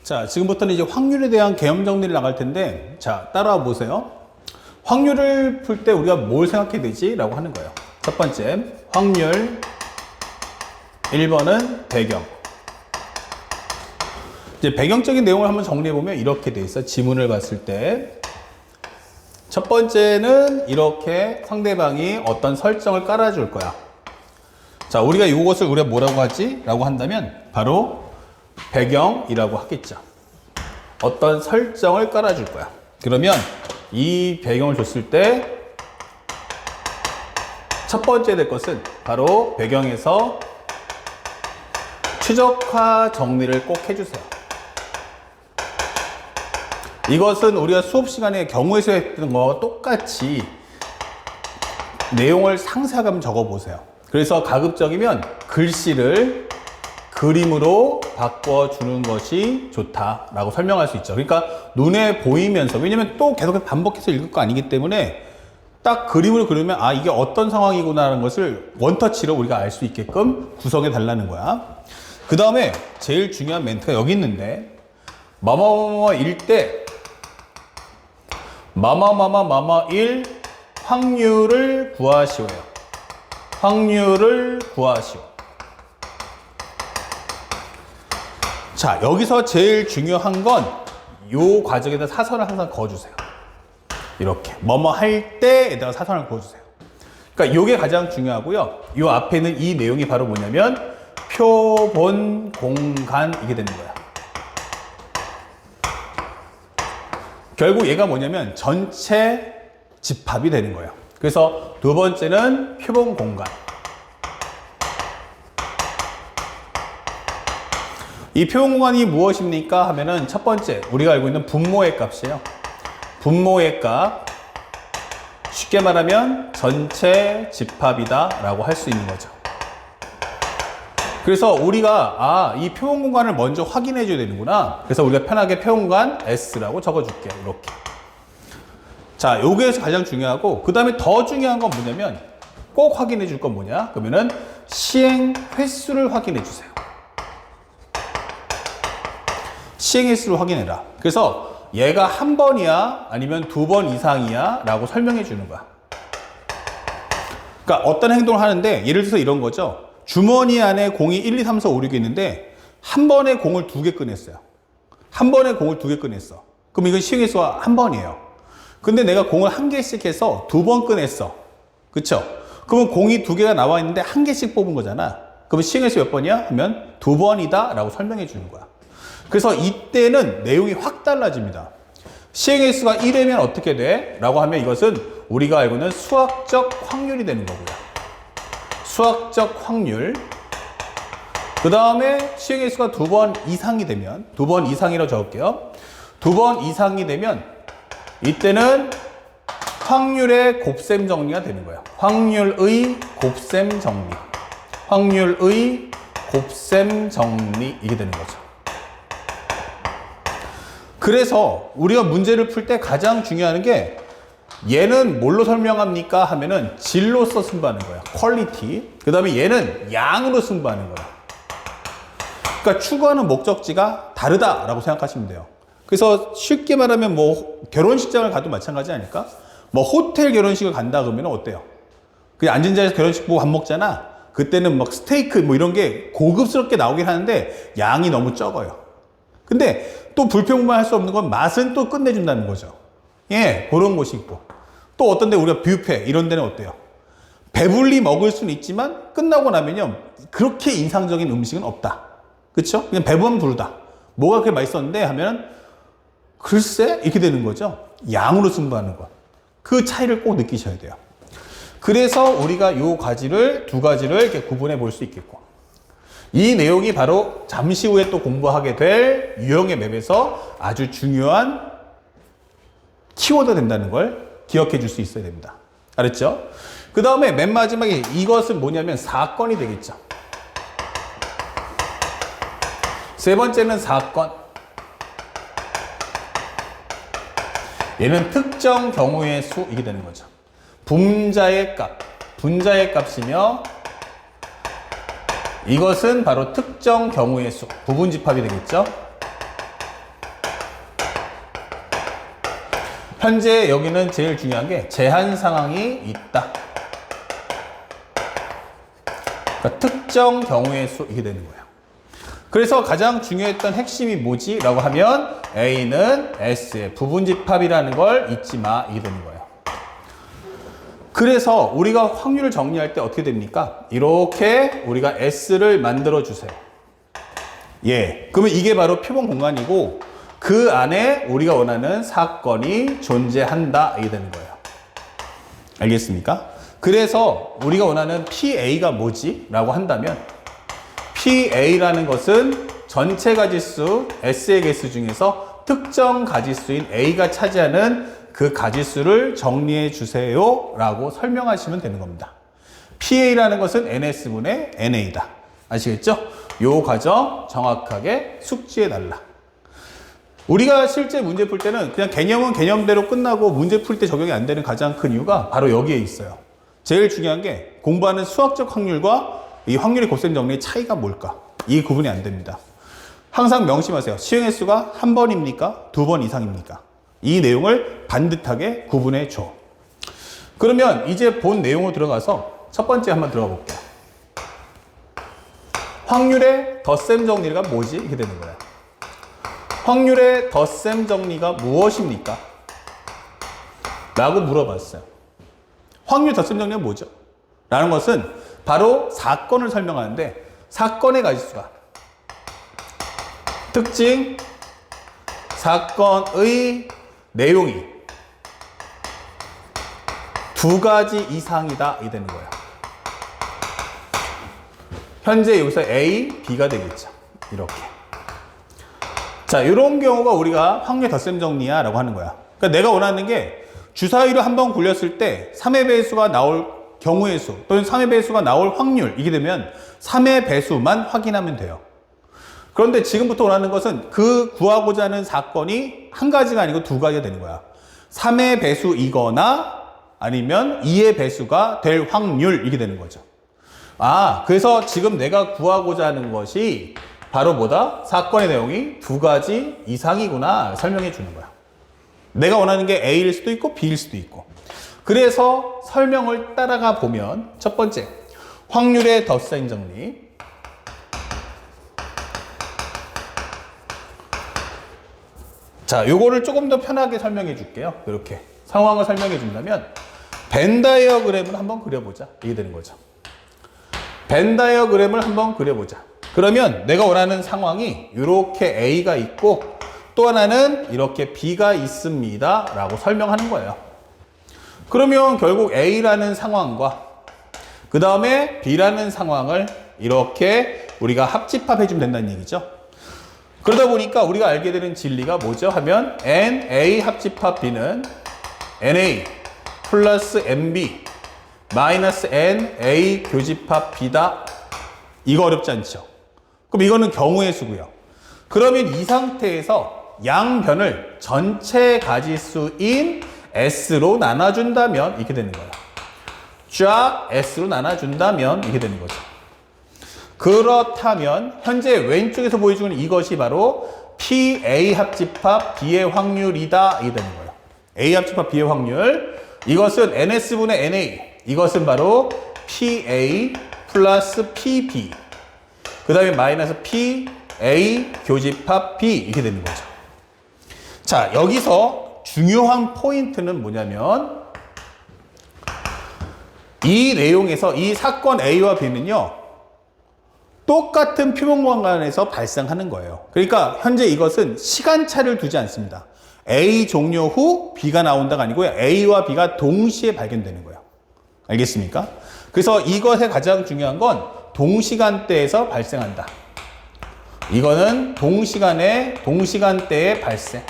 자, 지금부터는 이제 확률에 대한 개념 정리를 나갈 텐데, 자, 따라와 보세요. 확률을 풀 때 우리가 뭘 생각해야 되지? 라고 하는 거예요. 첫 번째, 확률. 1번은 배경. 이제 배경적인 내용을 한번 정리해보면 이렇게 돼 있어. 지문을 봤을 때. 첫 번째는 이렇게 상대방이 어떤 설정을 깔아줄 거야. 자, 우리가 이것을 우리가 뭐라고 하지? 라고 한다면 바로 배경이라고 하겠죠. 어떤 설정을 깔아줄 거야. 그러면 이 배경을 줬을 때 첫 번째 될 것은 바로 배경에서 최적화 정리를 꼭 해주세요. 이것은 우리가 수업 시간에 경우에서 했던 거와 똑같이 내용을 상세하게 한번 적어보세요. 그래서 가급적이면 글씨를 그림으로 바꿔주는 것이 좋다라고 설명할 수 있죠. 그러니까 눈에 보이면서, 왜냐면 또 계속 반복해서 읽을 거 아니기 때문에 딱 그림을 그리면 아, 이게 어떤 상황이구나라는 것을 원터치로 우리가 알 수 있게끔 구성해 달라는 거야. 그 다음에 제일 중요한 멘트가 여기 있는데, 뭐뭐뭐뭐일 때 뭐뭐뭐뭐뭐일 확률을 구하시오예요. 확률을 구하시오. 자, 여기서 제일 중요한 건 이 과정에다 사선을 항상 그어주세요. 이렇게 뭐뭐 할 때에다가 사선을 그어주세요. 그러니까 이게 가장 중요하고요. 이 앞에 있는 이 내용이 바로 뭐냐면 표본 공간 이게 되는 거야. 결국 얘가 뭐냐면 전체 집합이 되는 거예요. 그래서 두 번째는 표본 공간. 이 표본 공간이 무엇입니까? 하면은 첫 번째 우리가 알고 있는 분모의 값이에요. 분모의 값. 쉽게 말하면 전체 집합이다 라고 할 수 있는 거죠. 그래서 우리가 이 표본 공간을 먼저 확인해 줘야 되는구나. 그래서 우리가 편하게 표본 공간 S라고 적어줄게요. 이렇게. 자, 요게 가장 중요하고, 그 다음에 더 중요한 건 뭐냐면 꼭 확인해 줄 건 뭐냐? 그러면은 시행 횟수를 확인해 주세요. 시행 횟수를 확인해라. 그래서 얘가 한 번이야 아니면 두 번 이상이야 라고 설명해 주는 거야. 그러니까 어떤 행동을 하는데, 예를 들어서 이런 거죠. 주머니 안에 공이 1, 2, 3, 4, 5, 6이 있는데 한 번에 공을 두 개 꺼냈어요. 한 번에 공을 두 개 꺼냈어. 그럼 이건 시행 횟수가 한 번이에요. 근데 내가 공을 한 개씩 해서 두 번 꺼냈어. 그쵸? 그러면 공이 두 개가 나와 있는데 한 개씩 뽑은 거잖아. 그러면 시행 횟수 몇 번이야? 하면 두 번이다 라고 설명해 주는 거야. 그래서 이때는 내용이 확 달라집니다. 시행 횟수가 1이면 어떻게 돼? 라고 하면 이것은 우리가 알고 있는 수학적 확률이 되는 거고요. 수학적 확률. 그 다음에 시행 횟수가 두 번 이상이 되면, 두 번 이상이라고 적을게요. 두 번 이상이 되면 이때는 확률의 곱셈 정리가 되는 거예요. 확률의 곱셈 정리. 확률의 곱셈 정리. 이게 되는 거죠. 그래서 우리가 문제를 풀 때 가장 중요한 게, 얘는 뭘로 설명합니까? 하면은 질로서 승부하는 거야. 퀄리티. 그 다음에 얘는 양으로 승부하는 거야. 그러니까 추구하는 목적지가 다르다라고 생각하시면 돼요. 그래서 쉽게 말하면 뭐 결혼식장을 가도 마찬가지 아닐까? 뭐 호텔 결혼식을 간다 그러면 어때요? 그냥 앉은 자리에서 결혼식 보고 밥 먹잖아. 그때는 막 스테이크 뭐 이런 게 고급스럽게 나오긴 하는데 양이 너무 적어요. 근데 또 불평만 할 수 없는 건 맛은 또 끝내준다는 거죠. 예, 그런 곳이 있고. 또 어떤 데 우리가 뷔페 이런 데는 어때요? 배불리 먹을 수는 있지만 끝나고 나면요, 그렇게 인상적인 음식은 없다. 그쵸? 그냥 배부르면 부르다. 뭐가 그렇게 맛있었는데 하면 글쎄 이렇게 되는 거죠. 양으로 승부하는 것. 그 차이를 꼭 느끼셔야 돼요. 그래서 우리가 요 가지를 두 가지를 이렇게 구분해 볼 수 있겠고, 이 내용이 바로 잠시 후에 또 공부하게 될 유형의 맵에서 아주 중요한 키워드 된다는 걸 기억해 줄 수 있어야 됩니다. 알았죠? 그 다음에 맨 마지막에 이것은 뭐냐면 사건이 되겠죠. 세 번째는 사건. 얘는 특정 경우의 수, 이게 되는 거죠. 분자의 값. 분자의 값이며, 이것은 바로 특정 경우의 수, 부분 집합이 되겠죠. 현재 여기는 제일 중요한 게 제한 상황이 있다. 그러니까 특정 경우의 수, 이게 되는 거예요. 그래서 가장 중요했던 핵심이 뭐지? 라고 하면 A는 S의 부분집합이라는 걸 잊지 마. 이게 되는 거예요. 그래서 우리가 확률을 정리할 때 어떻게 됩니까? 이렇게 우리가 S를 만들어 주세요. 예. 그러면 이게 바로 표본 공간이고 그 안에 우리가 원하는 사건이 존재한다. 이게 되는 거예요. 알겠습니까? 그래서 우리가 원하는 PA가 뭐지? 라고 한다면 PA라는 것은 전체 가지수 S의 개수 중에서 특정 가지수인 A가 차지하는 그 가지수를 정리해 주세요 라고 설명하시면 되는 겁니다. PA라는 것은 NS분의 NA다. 아시겠죠? 요 과정 정확하게 숙지해 달라. 우리가 실제 문제 풀 때는 그냥 개념은 개념대로 끝나고 문제 풀 때 적용이 안 되는 가장 큰 이유가 바로 여기에 있어요. 제일 중요한 게 공부하는 수학적 확률과 이 확률의 곱셈 정리의 차이가 뭘까? 이 구분이 안 됩니다. 항상 명심하세요. 시행 횟수가 한 번입니까? 두 번 이상입니까? 이 내용을 반듯하게 구분해 줘. 그러면 이제 본 내용으로 들어가서 첫 번째 한번 들어가 볼게요. 확률의 덧셈 정리가 뭐지? 이렇게 되는 거예요. 확률의 덧셈 정리가 무엇입니까? 라고 물어봤어요. 확률 덧셈 정리가 뭐죠? 라는 것은 바로 사건을 설명하는데 사건의 가지수가 특징, 사건의 내용이 두 가지 이상이다. 이 되는 거예요. 현재 여기서 A, B가 되겠죠. 이렇게. 자, 이런 경우가 우리가 확률 덧셈 정리야 라고 하는 거야. 그러니까 내가 원하는 게 주사위로 한번 굴렸을 때 3의 배수가 나올 경우의 수 또는 3의 배수가 나올 확률 이게 되면 3의 배수만 확인하면 돼요. 그런데 지금부터 원하는 것은 그 구하고자 하는 사건이 한 가지가 아니고 두 가지가 되는 거야. 3의 배수이거나 아니면 2의 배수가 될 확률 이게 되는 거죠. 아, 그래서 지금 내가 구하고자 하는 것이 바로 뭐다? 사건의 내용이 두 가지 이상이구나 설명해 주는 거야. 내가 원하는 게 A일 수도 있고 B일 수도 있고. 그래서 설명을 따라가 보면 첫 번째, 확률의 덧셈 정리. 자, 요거를 조금 더 편하게 설명해 줄게요. 이렇게 상황을 설명해 준다면 벤 다이어그램을 한번 그려보자. 이게 되는 거죠. 벤 다이어그램을 한번 그려보자. 그러면 내가 원하는 상황이 이렇게 A가 있고 또 하나는 이렇게 B가 있습니다 라고 설명하는 거예요. 그러면 결국 A라는 상황과 그 다음에 B라는 상황을 이렇게 우리가 합집합해 주면 된다는 얘기죠. 그러다 보니까 우리가 알게 되는 진리가 뭐죠? 하면 NA 합집합 B는 NA 플러스 NB 마이너스 NA 교집합 B다. 이거 어렵지 않죠? 그럼 이거는 경우의 수고요. 그러면 이 상태에서 양변을 전체 가지수인 S로 나눠준다면 이렇게 되는 거예요. 쫙 S로 나눠준다면 이렇게 되는 거죠. 그렇다면 현재 왼쪽에서 보여주는 이것이 바로 PA 합집합 B의 확률이다. 이게 되는 거예요. A 합집합 B의 확률. 이것은 NS분의 NA. 이것은 바로 PA 플러스 PB. 그 다음에 마이너스 PA 교집합 B. 이렇게 되는 거죠. 자, 여기서 중요한 포인트는 뭐냐면 이 내용에서 이 사건 A와 B는요. 똑같은 표본공간에서 발생하는 거예요. 그러니까 현재 이것은 시간차를 두지 않습니다. A 종료 후 B가 나온다가 아니고요. A와 B가 동시에 발견되는 거예요. 알겠습니까? 그래서 이것의 가장 중요한 건 동시간대에서 발생한다. 이거는 동시간대의 발생.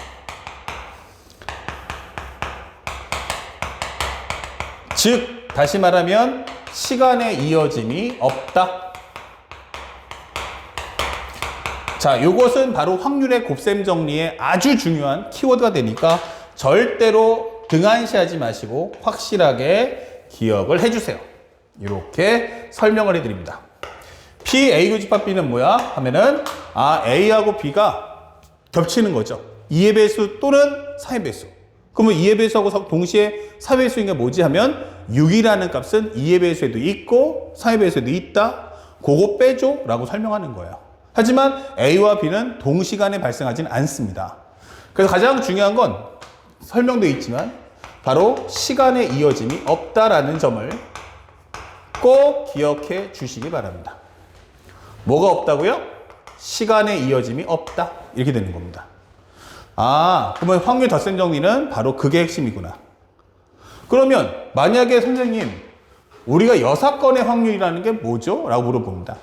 즉, 다시 말하면 시간의 이어짐이 없다. 자, 요것은 바로 확률의 곱셈 정리에 아주 중요한 키워드가 되니까 절대로 등한시하지 마시고 확실하게 기억을 해주세요. 이렇게 설명을 해드립니다. PA 교집합 B는 뭐야? 하면은 A하고 B가 겹치는 거죠. 2의 배수 또는 4의 배수. 그러면 2의 배수하고 동시에 4의 배수인 게 뭐지 하면 6이라는 값은 2의 배수에도 있고 4의 배수에도 있다. 그거 빼줘 라고 설명하는 거예요. 하지만 A와 B는 동시간에 발생하지는 않습니다. 그래서 가장 중요한 건 설명되어 있지만 바로 시간의 이어짐이 없다라는 점을 꼭 기억해 주시기 바랍니다. 뭐가 없다고요? 시간의 이어짐이 없다. 이렇게 되는 겁니다. 아, 그러면 확률 덧셈 정리는 바로 그게 핵심이구나. 그러면 만약에 선생님, 우리가 6건의 확률이라는 게 뭐죠? 라고 물어봅니다.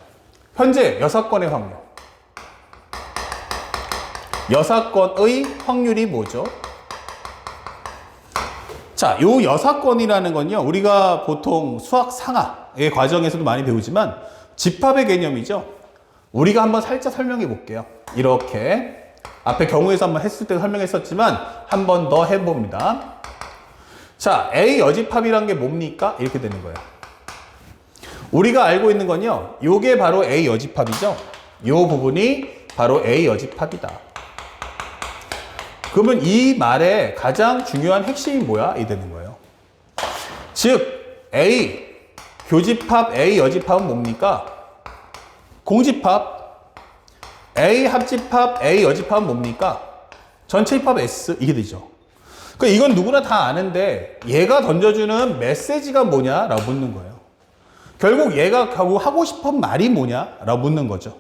현재 6건의 확률. 6건의 확률이 뭐죠? 자, 요 6건이라는 건요, 우리가 보통 수학 상하의 과정에서도 많이 배우지만 집합의 개념이죠. 우리가 한번 살짝 설명해 볼게요. 이렇게 앞에 경우에서 한번 했을 때 설명했었지만 한 번 더 해봅니다. 자, A 여집합이란 게 뭡니까? 이렇게 되는 거예요. 우리가 알고 있는 건요, 요게 바로 A 여집합이죠. 요 부분이 바로 A 여집합이다. 그러면 이 말의 가장 중요한 핵심이 뭐야? 이 되는 거예요. 즉, A 교집합, A 여집합은 뭡니까? 공집합. A 합집합, A 여집합은 뭡니까? 전체 입합 S. 이게 되죠. 그러니까 이건 누구나 다 아는데 얘가 던져주는 메시지가 뭐냐? 라고 묻는 거예요. 결국 얘가 결국 하고 싶은 말이 뭐냐? 라고 묻는 거죠.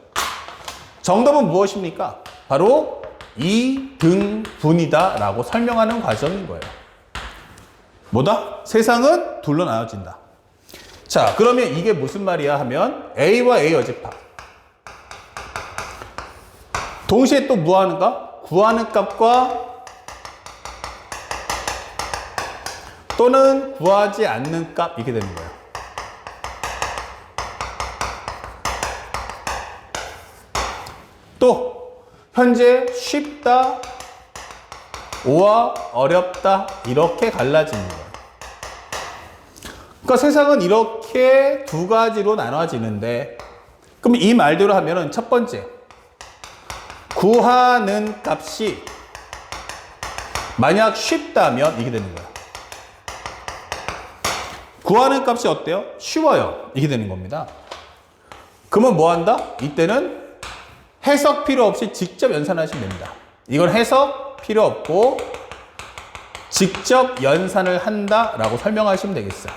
정답은 무엇입니까? 바로 이등분이다 라고 설명하는 과정인 거예요. 뭐다? 세상은 둘로 나눠진다. 자, 그러면 이게 무슨 말이야 하면 A와 A 여집합. 동시에 또 뭐 하는가? 구하는 값과 또는 구하지 않는 값 이렇게 되는 거예요. 또 현재 쉽다, 오와 어렵다 이렇게 갈라지는 거예요. 그러니까 세상은 이렇게 두 가지로 나눠지는데 그럼 이 말대로 하면은 첫 번째 구하는 값이 만약 쉽다면 이게 되는 거예요. 구하는 값이 어때요? 쉬워요. 이게 되는 겁니다. 그러면 뭐 한다? 이때는 해석 필요 없이 직접 연산하시면 됩니다. 이건 해석 필요 없고 직접 연산을 한다라고 설명하시면 되겠어요.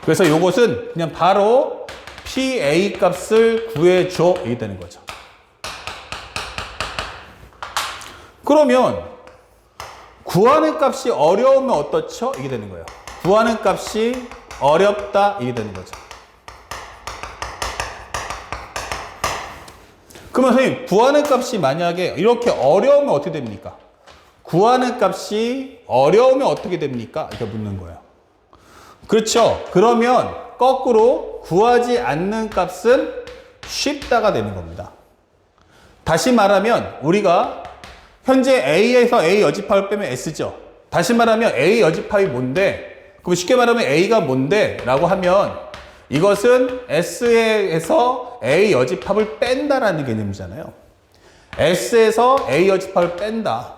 그래서 이것은 그냥 바로 PA 값을 구해줘 이게 되는 거죠. 그러면 구하는 값이 어려우면 어떻죠? 이게 되는 거예요. 구하는 값이 어렵다 이게 되는 거죠. 그러면 선생님 구하는 값이 만약에 이렇게 어려우면 어떻게 됩니까? 구하는 값이 어려우면 어떻게 됩니까? 이렇게 묻는 거예요. 그렇죠. 그러면 거꾸로 구하지 않는 값은 쉽다가 되는 겁니다. 다시 말하면 우리가 현재 A에서 A 여집합을 빼면 S죠. 다시 말하면 A 여집합이 뭔데? 그럼 쉽게 말하면 A가 뭔데? 라고 하면 이것은 S에서 A 여집합을 뺀다라는 개념이잖아요. S에서 A 여집합을 뺀다.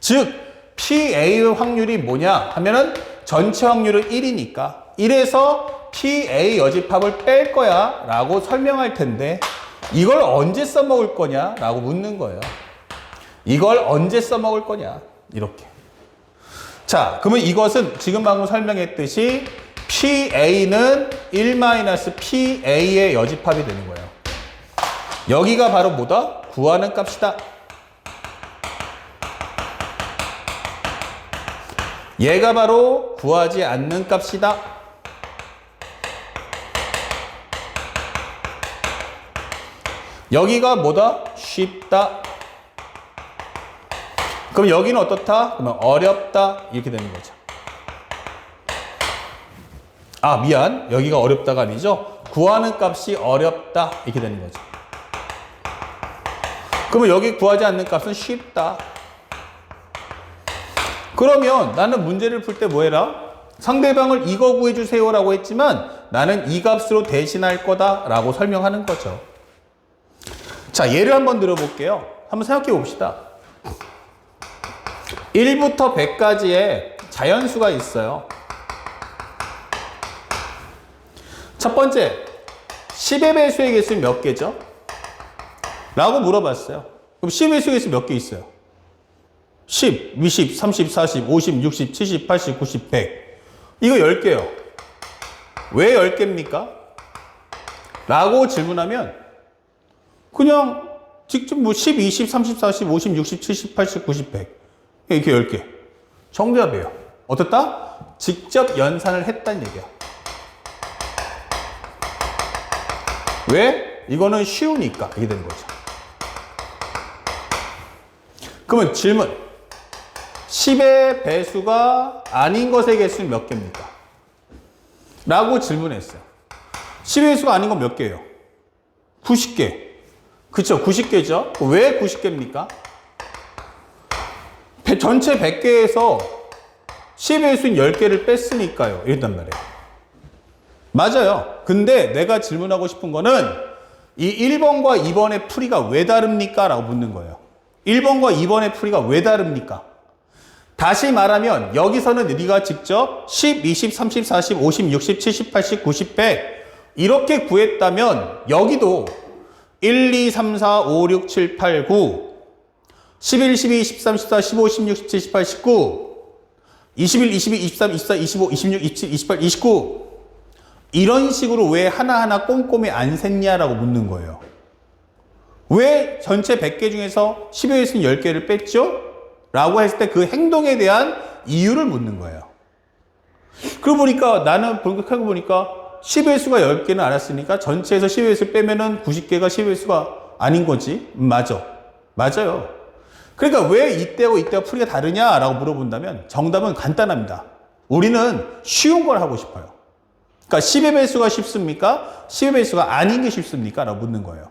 즉 PA의 확률이 뭐냐 하면은 전체 확률은 1이니까 1에서 PA 여집합을 뺄 거야 라고 설명할 텐데 이걸 언제 써먹을 거냐 라고 묻는 거예요. 이걸 언제 써먹을 거냐 이렇게. 자, 그러면 이것은 지금 방금 설명했듯이 PA는 1-PA의 여집합이 되는 거예요. 여기가 바로 뭐다? 구하는 값이다. 얘가 바로 구하지 않는 값이다. 여기가 뭐다? 쉽다. 그럼 여기는 어떻다? 그러면 어렵다. 이렇게 되는 거죠. 아, 미안. 여기가 어렵다가 아니죠. 구하는 값이 어렵다. 이렇게 되는 거죠. 그러면 여기 구하지 않는 값은 쉽다. 그러면 나는 문제를 풀 때 뭐 해라? 상대방을 이거 구해주세요 라고 했지만 나는 이 값으로 대신할 거다 라고 설명하는 거죠. 자, 예를 한번 들어볼게요. 한번 생각해 봅시다. 1부터 100까지의 자연수가 있어요. 첫 번째, 10의 배수의 개수는 몇 개죠? 라고 물어봤어요. 그럼 10의 배수의 개수 몇 개 있어요? 10, 20, 30, 40, 50, 60, 70, 80, 90, 100. 이거 10개요. 왜 10개입니까? 라고 질문하면 그냥 직접 뭐 10, 20, 30, 40, 50, 60, 70, 80, 90, 100. 이렇게 10개. 정답이에요. 어떻다? 직접 연산을 했다는 얘기야. 왜? 이거는 쉬우니까 이게 되는 거죠. 그러면 질문. 10의 배수가 아닌 것의 개수는 몇 개입니까? 라고 질문했어요. 10의 배수가 아닌 건 몇 개예요? 90개. 그쵸? 90개죠? 왜 90개입니까? 전체 100개에서 10의 배수인 10개를 뺐으니까요. 이랬단 말이에요. 맞아요. 근데 내가 질문하고 싶은 거는 이 1번과 2번의 풀이가 왜 다릅니까? 라고 묻는 거예요. 1번과 2번의 풀이가 왜 다릅니까? 다시 말하면 여기서는 네가 직접 10, 20, 30, 40, 50, 60, 70, 80, 90, 100 이렇게 구했다면 여기도 1, 2, 3, 4, 5, 6, 7, 8, 9 11, 12, 13, 14, 15, 16, 17, 18, 19 21, 22, 23, 24, 25, 26, 27, 28, 29 이런 식으로 왜 하나하나 꼼꼼히 안 셌냐라고 묻는 거예요. 왜 전체 100개 중에서 10의 배수는 10개를 뺐죠? 라고 했을 때 그 행동에 대한 이유를 묻는 거예요. 그러고 보니까 나는 분석하고 보니까 10의 배수가 10개는 알았으니까 전체에서 10의 배수 빼면은 90개가 10의 배수가 아닌 거지. 맞아. 맞아요. 그러니까 왜 이때하고 이때가 풀이가 다르냐라고 물어본다면 정답은 간단합니다. 우리는 쉬운 걸 하고 싶어요. 그러니까 10의 배수가 쉽습니까? 10의 배수가 아닌 게 쉽습니까? 라고 묻는 거예요.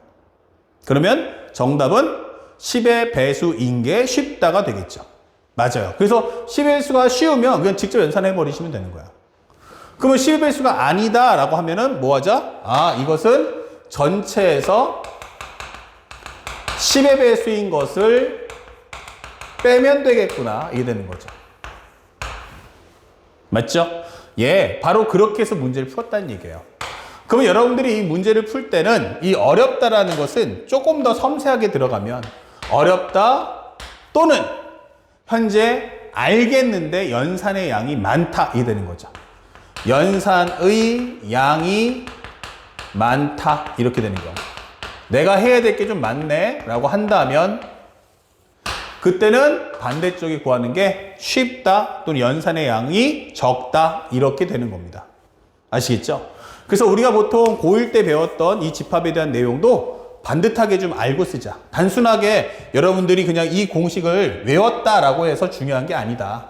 그러면 정답은 10의 배수인 게 쉽다가 되겠죠. 맞아요. 그래서 10의 배수가 쉬우면 그냥 직접 연산해 버리시면 되는 거야. 그러면 10의 배수가 아니다 라고 하면은 뭐 하자? 아, 이것은 전체에서 10의 배수인 것을 빼면 되겠구나. 이게 되는 거죠. 맞죠? 예, 바로 그렇게 해서 문제를 풀었다는 얘기예요. 그러면 여러분들이 이 문제를 풀 때는 이 어렵다라는 것은 조금 더 섬세하게 들어가면 어렵다 또는 현재 알겠는데 연산의 양이 많다 이게 되는 거죠. 연산의 양이 많다 이렇게 되는 거예요. 내가 해야 될 게 좀 많네 라고 한다면 그때는 반대쪽이 구하는 게 쉽다 또는 연산의 양이 적다 이렇게 되는 겁니다. 아시겠죠? 그래서 우리가 보통 고1 때 배웠던 이 집합에 대한 내용도 반듯하게 좀 알고 쓰자. 단순하게 여러분들이 그냥 이 공식을 외웠다라고 해서 중요한 게 아니다.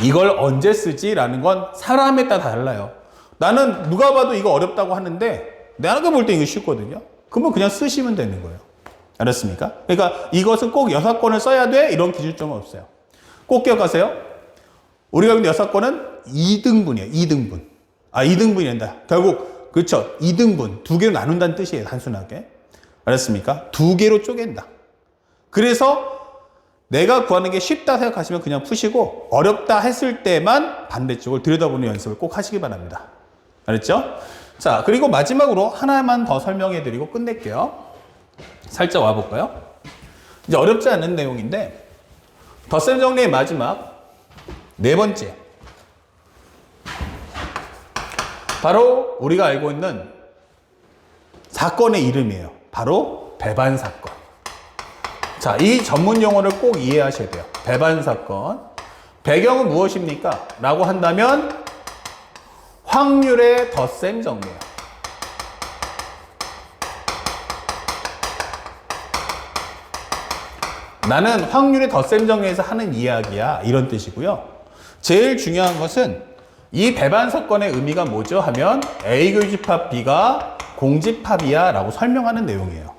이걸 언제 쓰지? 라는 건 사람에 따라 달라요. 나는 누가 봐도 이거 어렵다고 하는데 내가 볼 때 이거 쉽거든요. 그러면 그냥 쓰시면 되는 거예요. 알았습니까? 그러니까 이것은 꼭 6권을 써야 돼? 이런 기준점은 없어요. 꼭 기억하세요. 우리가 근데 6권은 2등분이에요. 2등분. 아, 2등분이란다. 결국, 그렇죠. 2등분. 2개로 나눈다는 뜻이에요. 단순하게. 알았습니까? 2개로 쪼갠다. 그래서 내가 구하는 게 쉽다 생각하시면 그냥 푸시고 어렵다 했을 때만 반대쪽을 들여다보는 연습을 꼭 하시기 바랍니다. 알았죠? 자, 그리고 마지막으로 하나만 더 설명해 드리고 끝낼게요. 살짝 와볼까요? 이제 어렵지 않은 내용인데 덧셈 정리의 마지막 네 번째 바로 우리가 알고 있는 사건의 이름이에요. 바로 배반 사건. 자, 이 전문 용어를 꼭 이해하셔야 돼요. 배반 사건. 배경은 무엇입니까? 라고 한다면 확률의 덧셈 정리예요. 나는 확률의 덧셈 정리에서 하는 이야기야. 이런 뜻이고요. 제일 중요한 것은 이 배반 사건의 의미가 뭐죠? 하면 A 교집합 B가 공집합이야 라고 설명하는 내용이에요.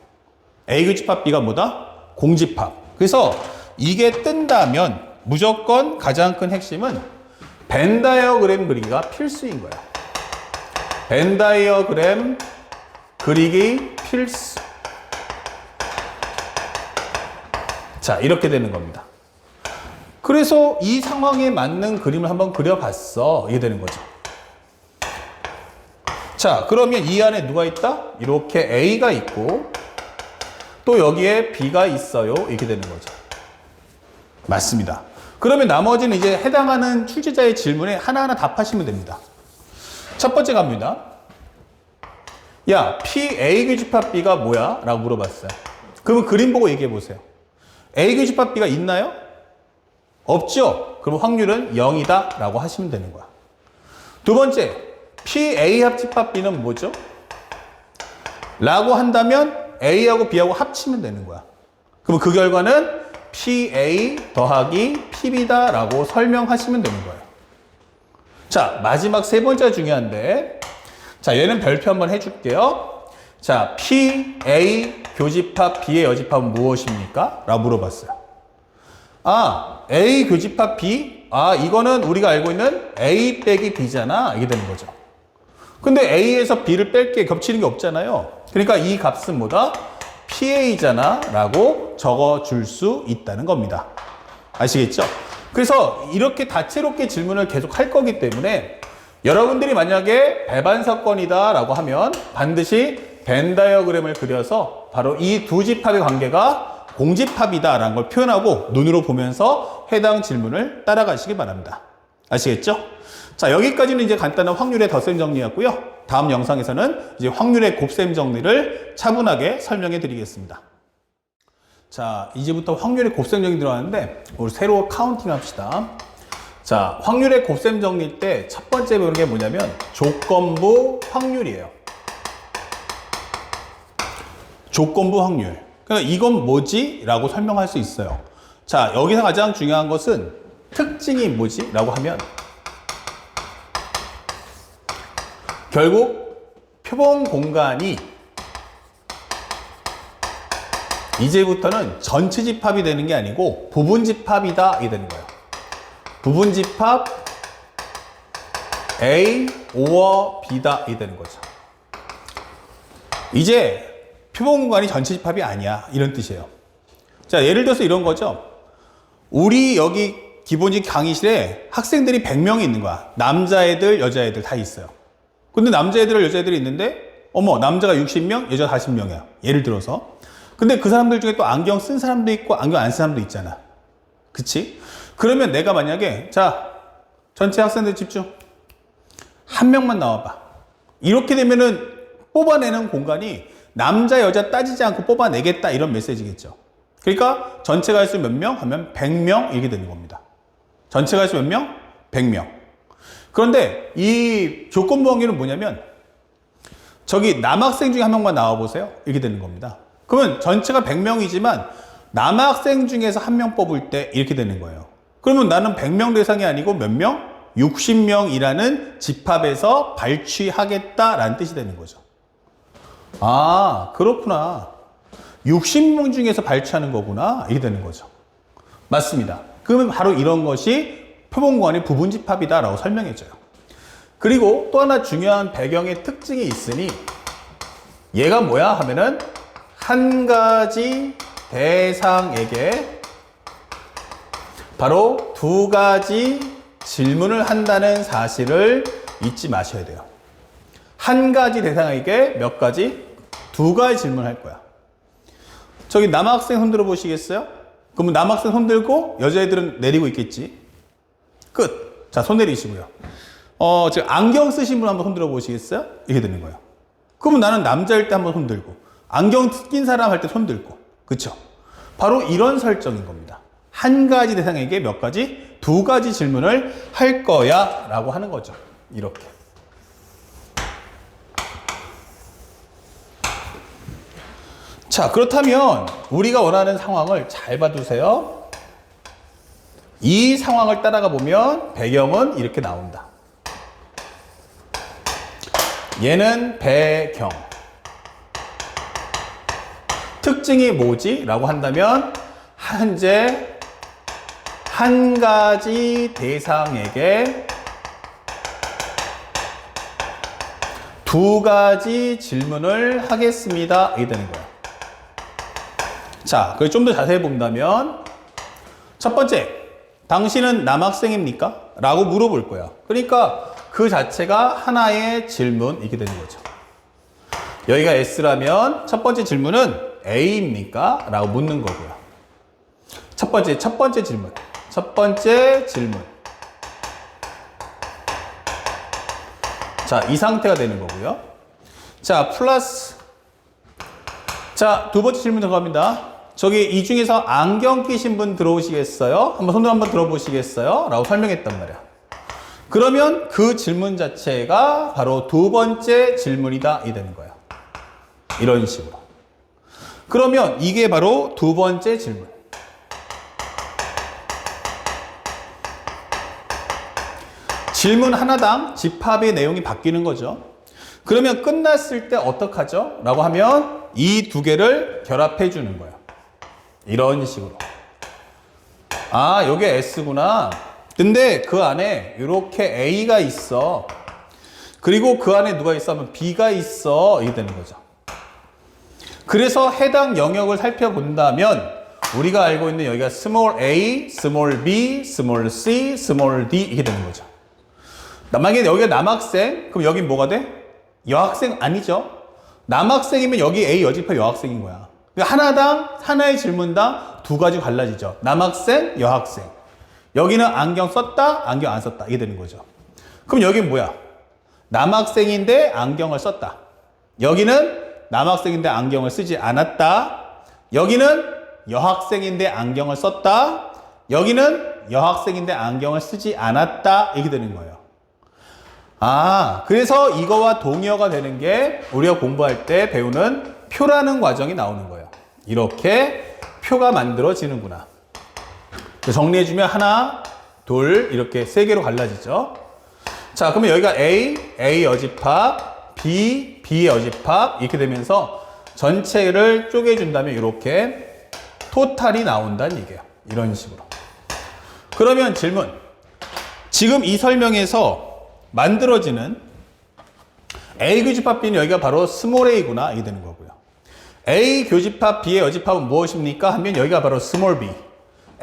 A 교집합 B가 뭐다? 공집합. 그래서 이게 뜬다면 무조건 가장 큰 핵심은 벤 다이어그램 그리기가 필수인 거야. 벤 다이어그램 그리기 필수. 자, 이렇게 되는 겁니다. 그래서 이 상황에 맞는 그림을 한번 그려봤어. 이게 되는 거죠. 자, 그러면 이 안에 누가 있다? 이렇게 A가 있고 또 여기에 B가 있어요. 이렇게 되는 거죠. 맞습니다. 그러면 나머지는 이제 해당하는 출제자의 질문에 하나하나 답하시면 됩니다. 첫 번째 갑니다. 야, PA 교집합 B가 뭐야? 라고 물어봤어요. 그러면 그림 보고 얘기해 보세요. A 교집합 B가 있나요? 없죠? 그럼 확률은 0이다 라고 하시면 되는 거야. 두 번째, PA 합집합 B는 뭐죠? 라고 한다면 A하고 B하고 합치면 되는 거야. 그럼 그 결과는 PA 더하기 PB다 라고 설명하시면 되는 거예요. 자, 마지막 세 번째가 중요한데, 자, 얘는 별표 한번 해줄게요. 자, PA 교집합 B의 여집합은 무엇입니까? 라고 물어봤어요. 아, A 교집합 B? 아, 이거는 우리가 알고 있는 A 빼기 B잖아. 이게 되는 거죠. 근데 A에서 B를 뺄게 겹치는 게 없잖아요. 그러니까 이 값은 뭐다? PA잖아 라고 적어줄 수 있다는 겁니다. 아시겠죠? 그래서 이렇게 다채롭게 질문을 계속 할 거기 때문에 여러분들이 만약에 배반사건이다 라고 하면 반드시 벤 다이어그램을 그려서 바로 이 두 집합의 관계가 공집합이다 라는 걸 표현하고 눈으로 보면서 해당 질문을 따라가시기 바랍니다. 아시겠죠? 자, 여기까지는 이제 간단한 확률의 덧셈 정리였고요. 다음 영상에서는 이제 확률의 곱셈 정리를 차분하게 설명해 드리겠습니다. 자, 이제부터 확률의 곱셈 정리 들어가는데 우리 새로 카운팅 합시다. 자, 확률의 곱셈 정리 때 첫 번째 배우는 게 뭐냐면 조건부 확률이에요. 조건부 확률. 그러니까 이건 뭐지? 라고 설명할 수 있어요. 자, 여기서 가장 중요한 것은 특징이 뭐지? 라고 하면 결국 표본 공간이 이제부터는 전체 집합이 되는 게 아니고 부분 집합이다 이게 되는 거예요. 부분 집합 A or B다 이게 되는 거죠. 이제 표본 공간이 전체 집합이 아니야 이런 뜻이에요. 자, 예를 들어서 이런 거죠. 우리 여기 기본직 강의실에 학생들이 100명이 있는 거야. 남자애들 여자애들 다 있어요. 근데 남자애들 여자애들이 있는데 어머, 남자가 60명 여자 40명이야 예를 들어서. 근데 그 사람들 중에 또 안경 쓴 사람도 있고 안경 안 쓴 사람도 있잖아. 그치? 그러면 내가 만약에 자, 전체 학생들 집중, 한 명만 나와봐. 이렇게 되면은 뽑아내는 공간이 남자 여자 따지지 않고 뽑아내겠다 이런 메시지겠죠. 그러니까 전체가 할 수 몇 명 하면 100명 이렇게 되는 겁니다. 전체가 할 수 몇 명? 100명. 그런데 이 조건부 확률은 뭐냐면 저기 남학생 중에 한 명만 나와보세요. 이렇게 되는 겁니다. 그러면 전체가 100명이지만 남학생 중에서 한 명 뽑을 때 이렇게 되는 거예요. 그러면 나는 100명 대상이 아니고 몇 명? 60명이라는 집합에서 발취하겠다라는 뜻이 되는 거죠. 아, 그렇구나. 60명 중에서 발취하는 거구나. 이렇게 되는 거죠. 맞습니다. 그러면 바로 이런 것이 표본공간의 부분 집합이다라고 설명해줘요. 그리고 또 하나 중요한 배경의 특징이 있으니 얘가 뭐야 하면은 한 가지 대상에게 바로 두 가지 질문을 한다는 사실을 잊지 마셔야 돼요. 한 가지 대상에게 몇 가지? 두 가지 질문을 할 거야. 저기 남학생 손 들어 보시겠어요? 그러면 남학생 손 들고 여자애들은 내리고 있겠지. 끝. 자, 손 내리시고요. 지금 안경 쓰신 분 한번 손 들어 보시겠어요? 이렇게 되는 거예요. 그러면 나는 남자일 때 한번 손 들고, 안경 낀 사람 할 때 손 들고. 그쵸? 바로 이런 설정인 겁니다. 한 가지 대상에게 몇 가지? 두 가지 질문을 할 거야 라고 하는 거죠. 이렇게. 자, 그렇다면 우리가 원하는 상황을 잘 봐두세요. 이 상황을 따라가 보면 배경은 이렇게 나온다. 얘는 배경. 특징이 뭐지? 라고 한다면 현재 한 가지 대상에게 두 가지 질문을 하겠습니다. 이게 되는 거예요. 자, 그걸 좀 더 자세히 본다면 첫 번째, 당신은 남학생입니까? 라고 물어볼 거야. 그러니까 그 자체가 하나의 질문이게 되는 거죠. 여기가 S라면 첫 번째 질문은 A입니까? 라고 묻는 거고요. 첫 번째 질문. 자, 이 상태가 되는 거고요. 자, 플러스. 자, 두 번째 질문 들어갑니다. 저기 이 중에서 안경 끼신 분 들어오시겠어요? 손을 한번 들어보시겠어요? 라고 설명했단 말이야. 그러면 그 질문 자체가 바로 두 번째 질문이다. 이 되는 거야. 이런 식으로. 그러면 이게 바로 두 번째 질문. 질문 하나당 집합의 내용이 바뀌는 거죠. 그러면 끝났을 때 어떡하죠? 라고 하면 이 두 개를 결합해 주는 거예요. 이런 식으로. 아, 요게 S구나. 근데 그 안에 이렇게 A가 있어. 그리고 그 안에 누가 있어 하면 B가 있어. 이게 되는 거죠. 그래서 해당 영역을 살펴본다면 우리가 알고 있는 여기가 small a, small b, small c, small d 이게 되는 거죠. 만약에 여기가 남학생, 그럼 여긴 뭐가 돼? 여학생 아니죠? 남학생이면 여기 A 여집합 여학생인 거야. 그러니까 하나의 질문당 두 가지 갈라지죠. 남학생, 여학생. 여기는 안경 썼다, 안경 안 썼다. 이게 되는 거죠. 그럼 여긴 뭐야? 남학생인데 안경을 썼다. 여기는 남학생인데 안경을 쓰지 않았다. 여기는 여학생인데 안경을 썼다. 여기는 여학생인데 안경을 쓰지 않았다. 이렇게 되는 거예요. 아, 그래서 이거와 동의어가 되는 게 우리가 공부할 때 배우는 표라는 과정이 나오는 거예요. 이렇게 표가 만들어지는구나. 정리해주면 하나, 둘, 이렇게 세 개로 갈라지죠. 자, 그러면 여기가 A 여집합, B 여집합 이렇게 되면서 전체를 쪼개준다면 이렇게 토탈이 나온다는 얘기예요. 이런 식으로. 그러면 질문. 지금 이 설명에서 만들어지는 A 교집합 B는 여기가 바로 스몰 a구나 이게 되는 거고요. A 교집합 B의 여집합은 무엇입니까? 하면 여기가 바로 스몰 b.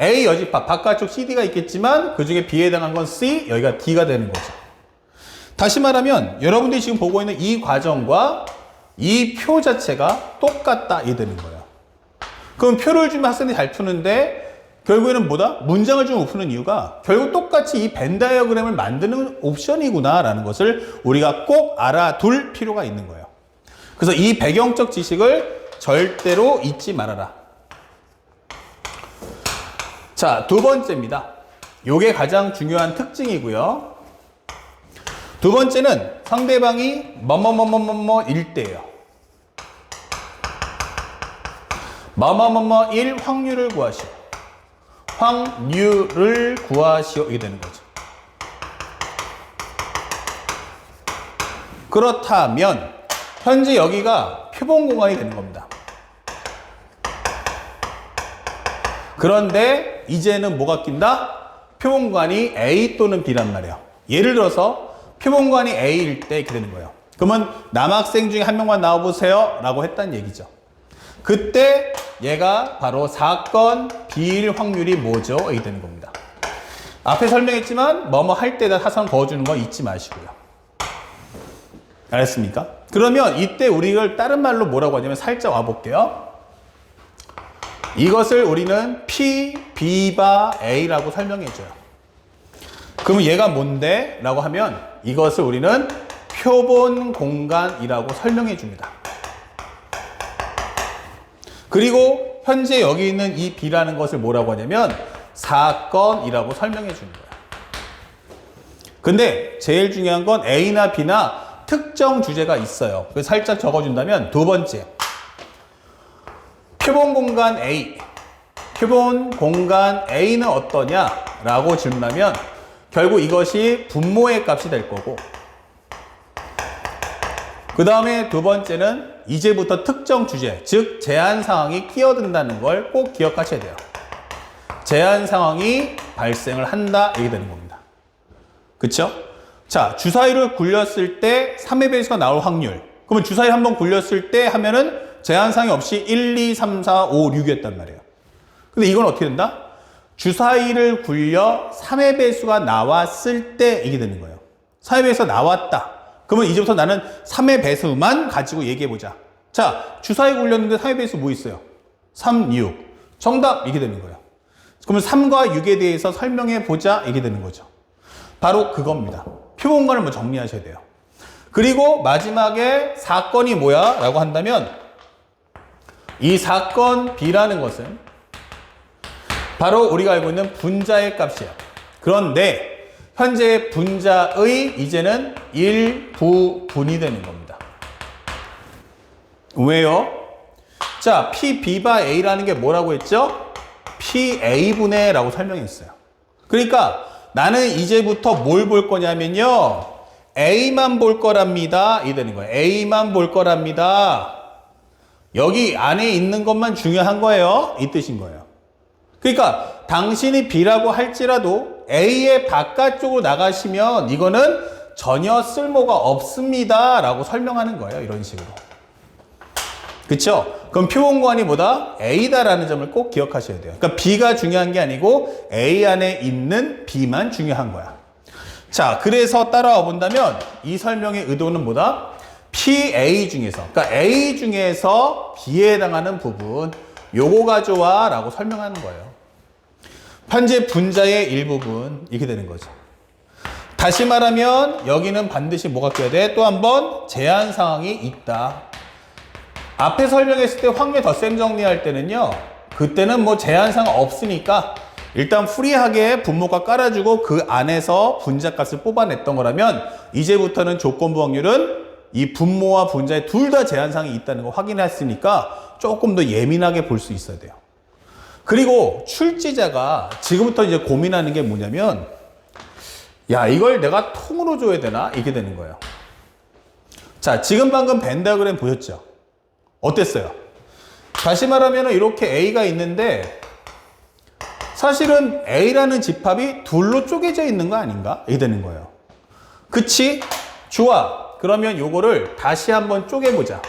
A 여집합 바깥쪽 CD가 있겠지만 그 중에 B에 해당한 건 C, 여기가 D가 되는 거죠. 다시 말하면 여러분들이 지금 보고 있는 이 과정과 이 표 자체가 똑같다 이게 되는 거예요. 그럼 표를 주면 학생들이 잘 푸는데 결국에는 뭐다? 문장을 좀 푸는 이유가 결국 똑같이 이 벤 다이어그램을 만드는 옵션이구나 라는 것을 우리가 꼭 알아둘 필요가 있는 거예요. 그래서 이 배경적 지식을 절대로 잊지 말아라. 자, 두 번째입니다. 요게 가장 중요한 특징이고요. 두 번째는 상대방이 뭐뭐뭐뭐뭐일 때예요. 뭐뭐뭐뭐일 확률을 구하시오. 확률을 구하시오. 이게 되는 거죠. 그렇다면 현재 여기가 표본 공간이 되는 겁니다. 그런데 이제는 뭐가 낀다? 표본 공간이 A 또는 B란 말이에요. 예를 들어서 표본 공간이 A일 때 이렇게 되는 거예요. 그러면 남학생 중에 한 명만 나와보세요 라고 했다는 얘기죠. 그때 얘가 바로 사건 B일 확률이 뭐죠? 이렇게 되는 겁니다. 앞에 설명했지만 뭐뭐 할 때다 사선 그어주는 거 잊지 마시고요. 알았습니까? 그러면 이때 우리를 다른 말로 뭐라고 하냐면 살짝 와볼게요. 이것을 우리는 P, B 바 A라고 설명해줘요. 그러면 얘가 뭔데? 라고 하면 이것을 우리는 표본 공간이라고 설명해줍니다. 그리고 현재 여기 있는 이 B라는 것을 뭐라고 하냐면 사건이라고 설명해 주는 거예요. 근데 제일 중요한 건 A나 B나 특정 주제가 있어요. 그래서 살짝 적어준다면 두 번째. 표본 공간 A. 표본 공간 A는 어떠냐? 라고 질문하면 결국 이것이 분모의 값이 될 거고 그 다음에 두 번째는 이제부터 특정 주제, 즉 제한 상황이 끼어든다는 걸 꼭 기억하셔야 돼요. 제한 상황이 발생을 한다 이게 되는 겁니다. 그쵸? 자, 주사위를 굴렸을 때 3의 배수가 나올 확률. 그러면 주사위 한번 굴렸을 때 하면은 제한 상황이 없이 1, 2, 3, 4, 5, 6이었단 말이에요. 근데 이건 어떻게 된다? 주사위를 굴려 3의 배수가 나왔을 때 이게 되는 거예요. 3의 배수가 나왔다. 그러면 이제부터 나는 3의 배수만 가지고 얘기해보자. 자, 주사위 굴렸는데 3의 배수 뭐 있어요? 3, 6. 정답! 이게 되는 거예요. 그러면 3과 6에 대해서 설명해보자. 이게 되는 거죠. 바로 그겁니다. 표본관을 뭐 정리하셔야 돼요. 그리고 마지막에 사건이 뭐야? 라고 한다면 이 사건 B라는 것은 바로 우리가 알고 있는 분자의 값이에요. 그런데 현재 분자의 이제는 일부분이 되는 겁니다. 왜요? 자, PBA라는 게 뭐라고 했죠? PA분의 라고 설명했어요. 그러니까 나는 이제부터 뭘 볼 거냐면요. A만 볼 거랍니다. 이 되는 거예요. A만 볼 거랍니다. 여기 안에 있는 것만 중요한 거예요. 이 뜻인 거예요. 그러니까 당신이 B라고 할지라도 A의 바깥쪽으로 나가시면 이거는 전혀 쓸모가 없습니다. 라고 설명하는 거예요. 이런 식으로. 그쵸? 그럼 표본관이 뭐다? A다라는 점을 꼭 기억하셔야 돼요. 그러니까 B가 중요한 게 아니고 A 안에 있는 B만 중요한 거야. 자, 그래서 따라와 본다면 이 설명의 의도는 뭐다? PA 중에서, 그러니까 A 중에서 B에 해당하는 부분, 요거 가져와 라고 설명하는 거예요. 현재 분자의 일부분, 이렇게 되는 거죠. 다시 말하면 여기는 반드시 뭐가 껴야 돼? 또 한 번 제한 사항이 있다. 앞에 설명했을 때 확률 덧셈 정리할 때는요, 그때는 뭐 제한 사항 없으니까 일단 프리하게 분모가 깔아주고 그 안에서 분자값을 뽑아냈던 거라면 이제부터는 조건부 확률은 이 분모와 분자에 둘 다 제한사항이 있다는 거 확인했으니까 조금 더 예민하게 볼 수 있어야 돼요. 그리고 출제자가 지금부터 이제 고민하는 게 뭐냐면, 야, 이걸 내가 통으로 줘야 되나? 이게 되는 거예요. 자, 지금 방금 벤다그램 보셨죠? 어땠어요? 다시 말하면 이렇게 A가 있는데 사실은 A라는 집합이 둘로 쪼개져 있는 거 아닌가? 이게 되는 거예요. 그치? 좋아. 그러면 요거를 다시 한번 쪼개보자.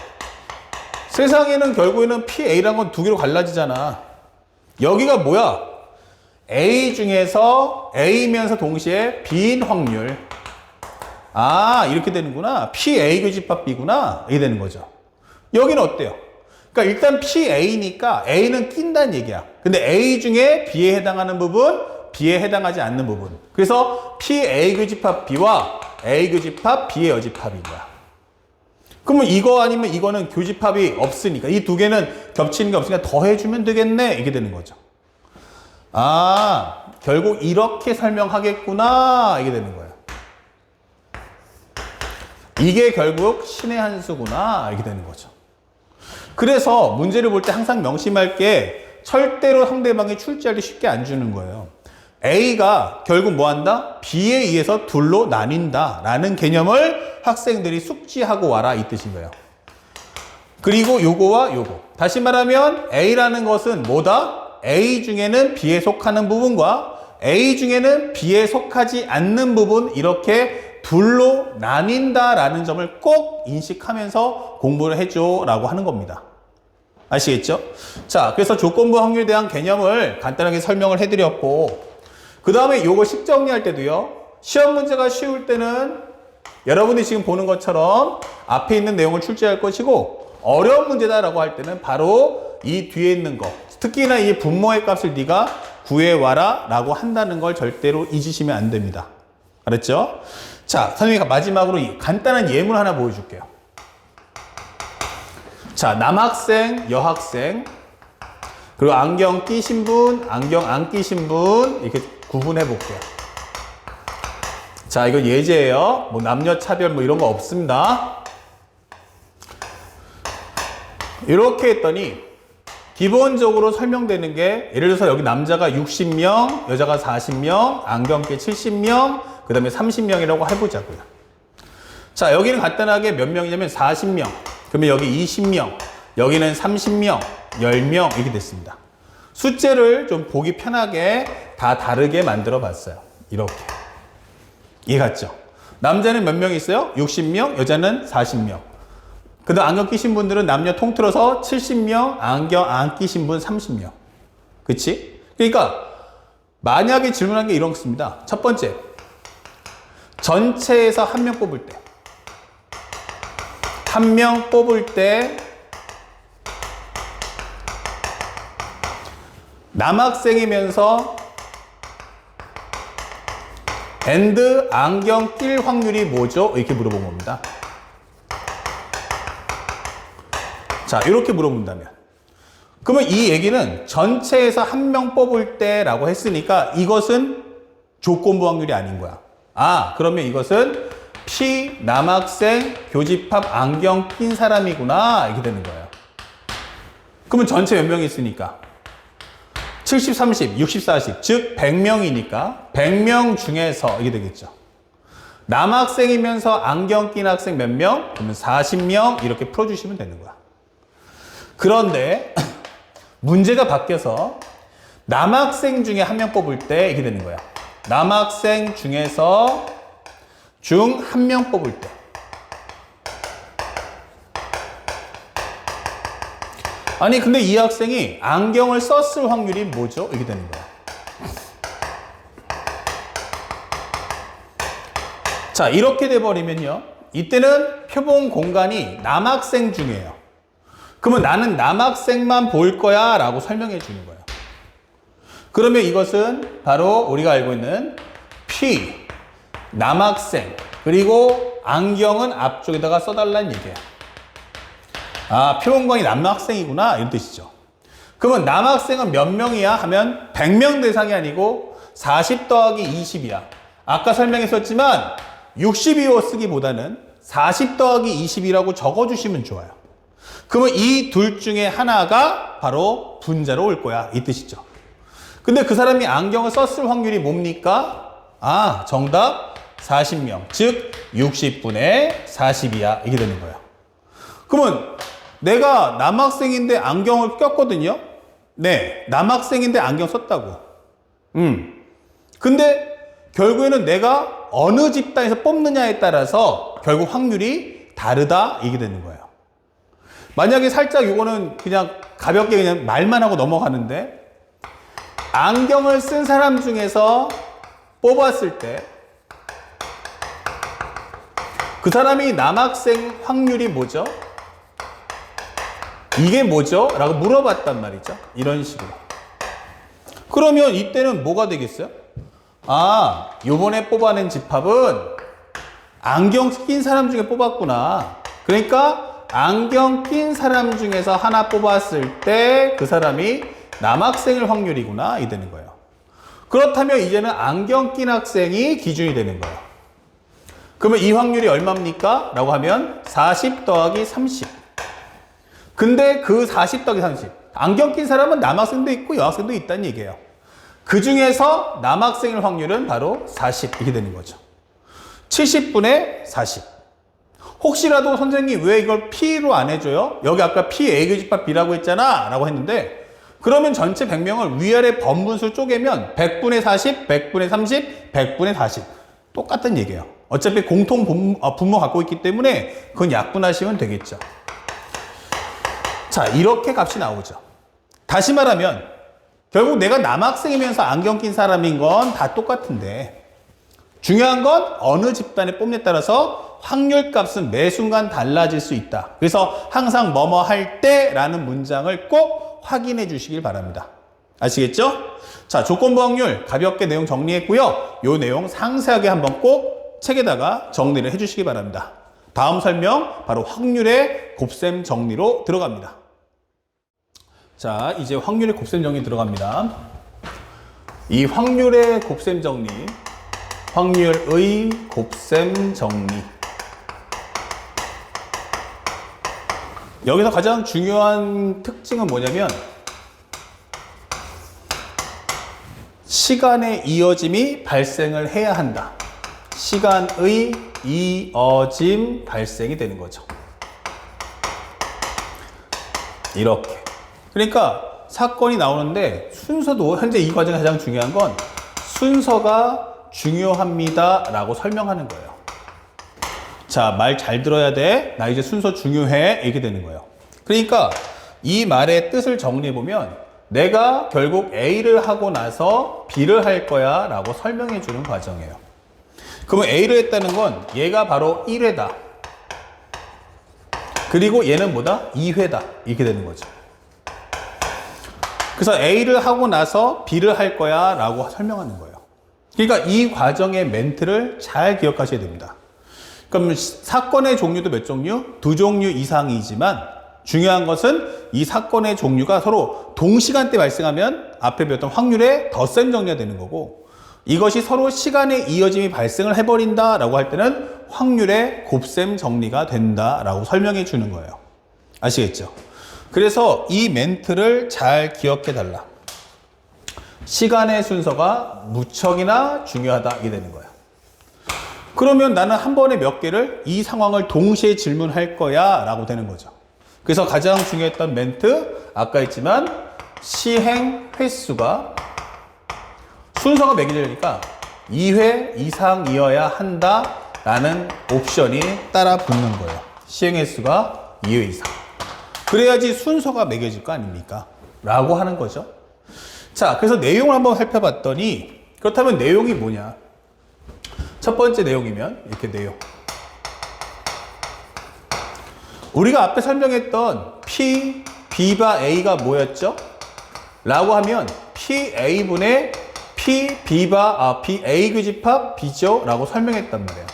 세상에는 결국에는 PA라는 건 두 개로 갈라지잖아. 여기가 뭐야? A 중에서 A면서 동시에 B인 확률. 아, 이렇게 되는구나. PA 교집합 B구나. 이게 되는 거죠. 여기는 어때요? 그러니까 일단 PA니까 A는 낀다는 얘기야. 근데 A 중에 B에 해당하는 부분, B에 해당하지 않는 부분. 그래서 PA 교집합 B와 A 교집합 B의 여집합인 거야. 그러면 이거 아니면 이거는 교집합이 없으니까 이 두 개는 겹치는 게 없으니까 더해주면 되겠네. 이게 되는 거죠. 아, 결국 이렇게 설명하겠구나. 이게 되는 거예요. 이게 결국 신의 한 수구나. 이렇게 되는 거죠. 그래서 문제를 볼 때 항상 명심할 게 절대로 상대방이 출제할 때 쉽게 안 주는 거예요. A가 결국 뭐 한다? B에 의해서 둘로 나뉜다 라는 개념을 학생들이 숙지하고 와라 이 뜻인 거예요. 그리고 요거와 요거. 다시 말하면 A라는 것은 뭐다? A 중에는 B에 속하는 부분과 A 중에는 B에 속하지 않는 부분 이렇게 둘로 나뉜다라는 점을 꼭 인식하면서 공부를 해줘 라고 하는 겁니다. 아시겠죠? 자, 그래서 조건부 확률에 대한 개념을 간단하게 설명을 해드렸고 그 다음에 요거 식 정리할 때도요. 시험 문제가 쉬울 때는 여러분이 지금 보는 것처럼 앞에 있는 내용을 출제할 것이고 어려운 문제다라고 할 때는 바로 이 뒤에 있는 거 특히나 이 분모의 값을 네가 구해와라 라고 한다는 걸 절대로 잊으시면 안 됩니다. 알았죠? 자, 선생님이 마지막으로 간단한 예문 하나 보여줄게요. 자, 남학생, 여학생, 그리고 안경 끼신 분, 안경 안 끼신 분 이렇게 구분해 볼게요. 자, 이거 예제예요. 뭐 남녀 차별 뭐 이런 거 없습니다. 이렇게 했더니 기본적으로 설명되는 게 예를 들어서 여기 남자가 60명, 여자가 40명, 안경끼 70명, 그 다음에 30명이라고 해보자고요. 자, 여기는 간단하게 몇 명이냐면 40명. 그러면 여기 20명, 여기는 30명, 10명 이렇게 됐습니다. 숫자를 좀 보기 편하게 다 다르게 만들어 봤어요. 이렇게. 이해 갔죠? 남자는 몇 명 있어요? 60명, 여자는 40명. 그 다음 안경 끼신 분들은 남녀 통틀어서 70명, 안경 안 끼신 분 30명. 그치? 그러니까 만약에 질문한 게 이렇습니다. 첫 번째, 전체에서 한 명 뽑을 때, 한 명 뽑을 때 남학생이면서 and 안경 낄 확률이 뭐죠? 이렇게 물어본 겁니다. 자, 이렇게 물어본다면, 그러면 이 얘기는 전체에서 한 명 뽑을 때라고 했으니까 이것은 조건부 확률이 아닌 거야. 아, 그러면 이것은 P 남학생 교집합 안경 낀 사람이구나, 이렇게 되는 거예요. 그러면 전체 몇 명이 있으니까 70, 30, 60, 40, 즉 100명이니까 100명 중에서 이게 되겠죠. 남학생이면서 안경 낀 학생 몇 명? 그러면 40명 이렇게 풀어주시면 되는 거야. 그런데 문제가 바뀌어서 남학생 중에 한 명 뽑을 때 이렇게 되는 거야. 남학생 중에서 중 한 명 뽑을 때. 아니 근데 이 학생이 안경을 썼을 확률이 뭐죠? 이렇게 되는 거야. 자, 이렇게 돼버리면요, 이때는 표본 공간이 남학생 중이에요. 그러면 나는 남학생만 볼 거야 라고 설명해 주는 거예요. 그러면 이것은 바로 우리가 알고 있는 P 남학생 그리고 안경은 앞쪽에다가 써달라는 얘기예요. 아, 표본공간이 남학생이구나 이런 뜻이죠. 그러면 남학생은 몇 명이야 하면 100명 대상이 아니고 40 더하기 20이야. 아까 설명했었지만 62호 쓰기보다는 40 더하기 20이라고 적어주시면 좋아요. 그러면 이 둘 중에 하나가 바로 분자로 올 거야 이 뜻이죠. 근데 그 사람이 안경을 썼을 확률이 뭡니까? 아, 정답 40명, 즉 60분의 40이야 이게 되는 거예요. 그러면 내가 남학생인데 안경을 꼈거든요. 네, 남학생인데 안경 썼다고. 근데 결국에는 내가 어느 집단에서 뽑느냐에 따라서 결국 확률이 다르다 이게 되는 거예요. 만약에 살짝 이거는 그냥 가볍게 그냥 말만 하고 넘어가는데, 안경을 쓴 사람 중에서 뽑았을 때 그 사람이 남학생 확률이 뭐죠? 이게 뭐죠? 라고 물어봤단 말이죠. 이런 식으로. 그러면 이때는 뭐가 되겠어요? 아, 요번에 뽑아낸 집합은 안경 낀 사람 중에 뽑았구나. 그러니까 안경 낀 사람 중에서 하나 뽑았을 때 그 사람이 남학생일 확률이구나 이 되는 거예요. 그렇다면 이제는 안경 낀 학생이 기준이 되는 거예요. 그러면 이 확률이 얼마입니까? 라고 하면 40 더하기 30. 근데 그 40 더하기 30, 안경 낀 사람은 남학생도 있고 여학생도 있다는 얘기예요. 그 중에서 남학생일 확률은 바로 40 이렇게 되는 거죠. 70분의 40. 혹시라도 선생님 왜 이걸 P로 안 해줘요? 여기 아까 P A교집합 B라고 했잖아 라고 했는데, 그러면 전체 100명을 위아래 번분수 쪼개면 100분의 40, 100분의 30, 100분의 40 똑같은 얘기예요. 어차피 공통 분모 갖고 있기 때문에 그건 약분하시면 되겠죠. 자, 이렇게 값이 나오죠. 다시 말하면 결국 내가 남학생이면서 안경 낀 사람인 건 다 똑같은데, 중요한 건 어느 집단에 뽑냐에 따라서 확률 값은 매 순간 달라질 수 있다. 그래서 항상 뭐뭐 할 때라는 문장을 꼭 확인해 주시길 바랍니다. 아시겠죠? 자, 조건부 확률 가볍게 내용 정리했고요. 요 내용 상세하게 한번 꼭 책에다가 정리를 해 주시기 바랍니다. 다음 설명 바로 확률의 곱셈 정리로 들어갑니다. 자, 이제 확률의 곱셈 정리 들어갑니다. 이 확률의 곱셈 정리, 확률의 곱셈 정리. 여기서 가장 중요한 특징은 뭐냐면 시간의 이어짐이 발생을 해야 한다. 시간의 이어짐 발생이 되는 거죠. 이렇게. 그러니까 사건이 나오는데 순서도 현재 이 과정이 가장 중요한 건 순서가 중요합니다 라고 설명하는 거예요. 자, 말 잘 들어야 돼. 나 이제 순서 중요해. 이렇게 되는 거예요. 그러니까 이 말의 뜻을 정리해보면 내가 결국 A를 하고 나서 B를 할 거야 라고 설명해 주는 과정이에요. 그러면 A를 했다는 건 얘가 바로 1회다. 그리고 얘는 뭐다? 2회다. 이렇게 되는 거죠. 그래서 A를 하고 나서 B를 할 거야 라고 설명하는 거예요. 그러니까 이 과정의 멘트를 잘 기억하셔야 됩니다. 그럼 사건의 종류도 몇 종류? 2종류 이상이지만 중요한 것은 이 사건의 종류가 서로 동시간대 발생하면 앞에 배웠던 확률의 덧셈 정리가 되는 거고, 이것이 서로 시간의 이어짐이 발생을 해버린다 라고 할 때는 확률의 곱셈 정리가 된다 라고 설명해 주는 거예요. 아시겠죠? 그래서 이 멘트를 잘 기억해 달라. 시간의 순서가 무척이나 중요하다 이게 되는 거예요. 그러면 나는 한 번에 몇 개를 이 상황을 동시에 질문할 거야 라고 되는 거죠. 그래서 가장 중요했던 멘트, 아까 했지만 시행 횟수가 순서가 매겨지니까 2회 이상이어야 한다 라는 옵션이 따라 붙는 거예요. 시행 횟수가 2회 이상. 그래야지 순서가 매겨질 거 아닙니까? 라고 하는 거죠. 자, 그래서 내용을 한번 살펴봤더니, 그렇다면 내용이 뭐냐? 첫 번째 내용이면 이렇게 내용. 우리가 앞에 설명했던 P, B바 A가 뭐였죠? 라고 하면 PA분의 P, B바, P, A 교집합 B죠? 라고 설명했단 말이에요.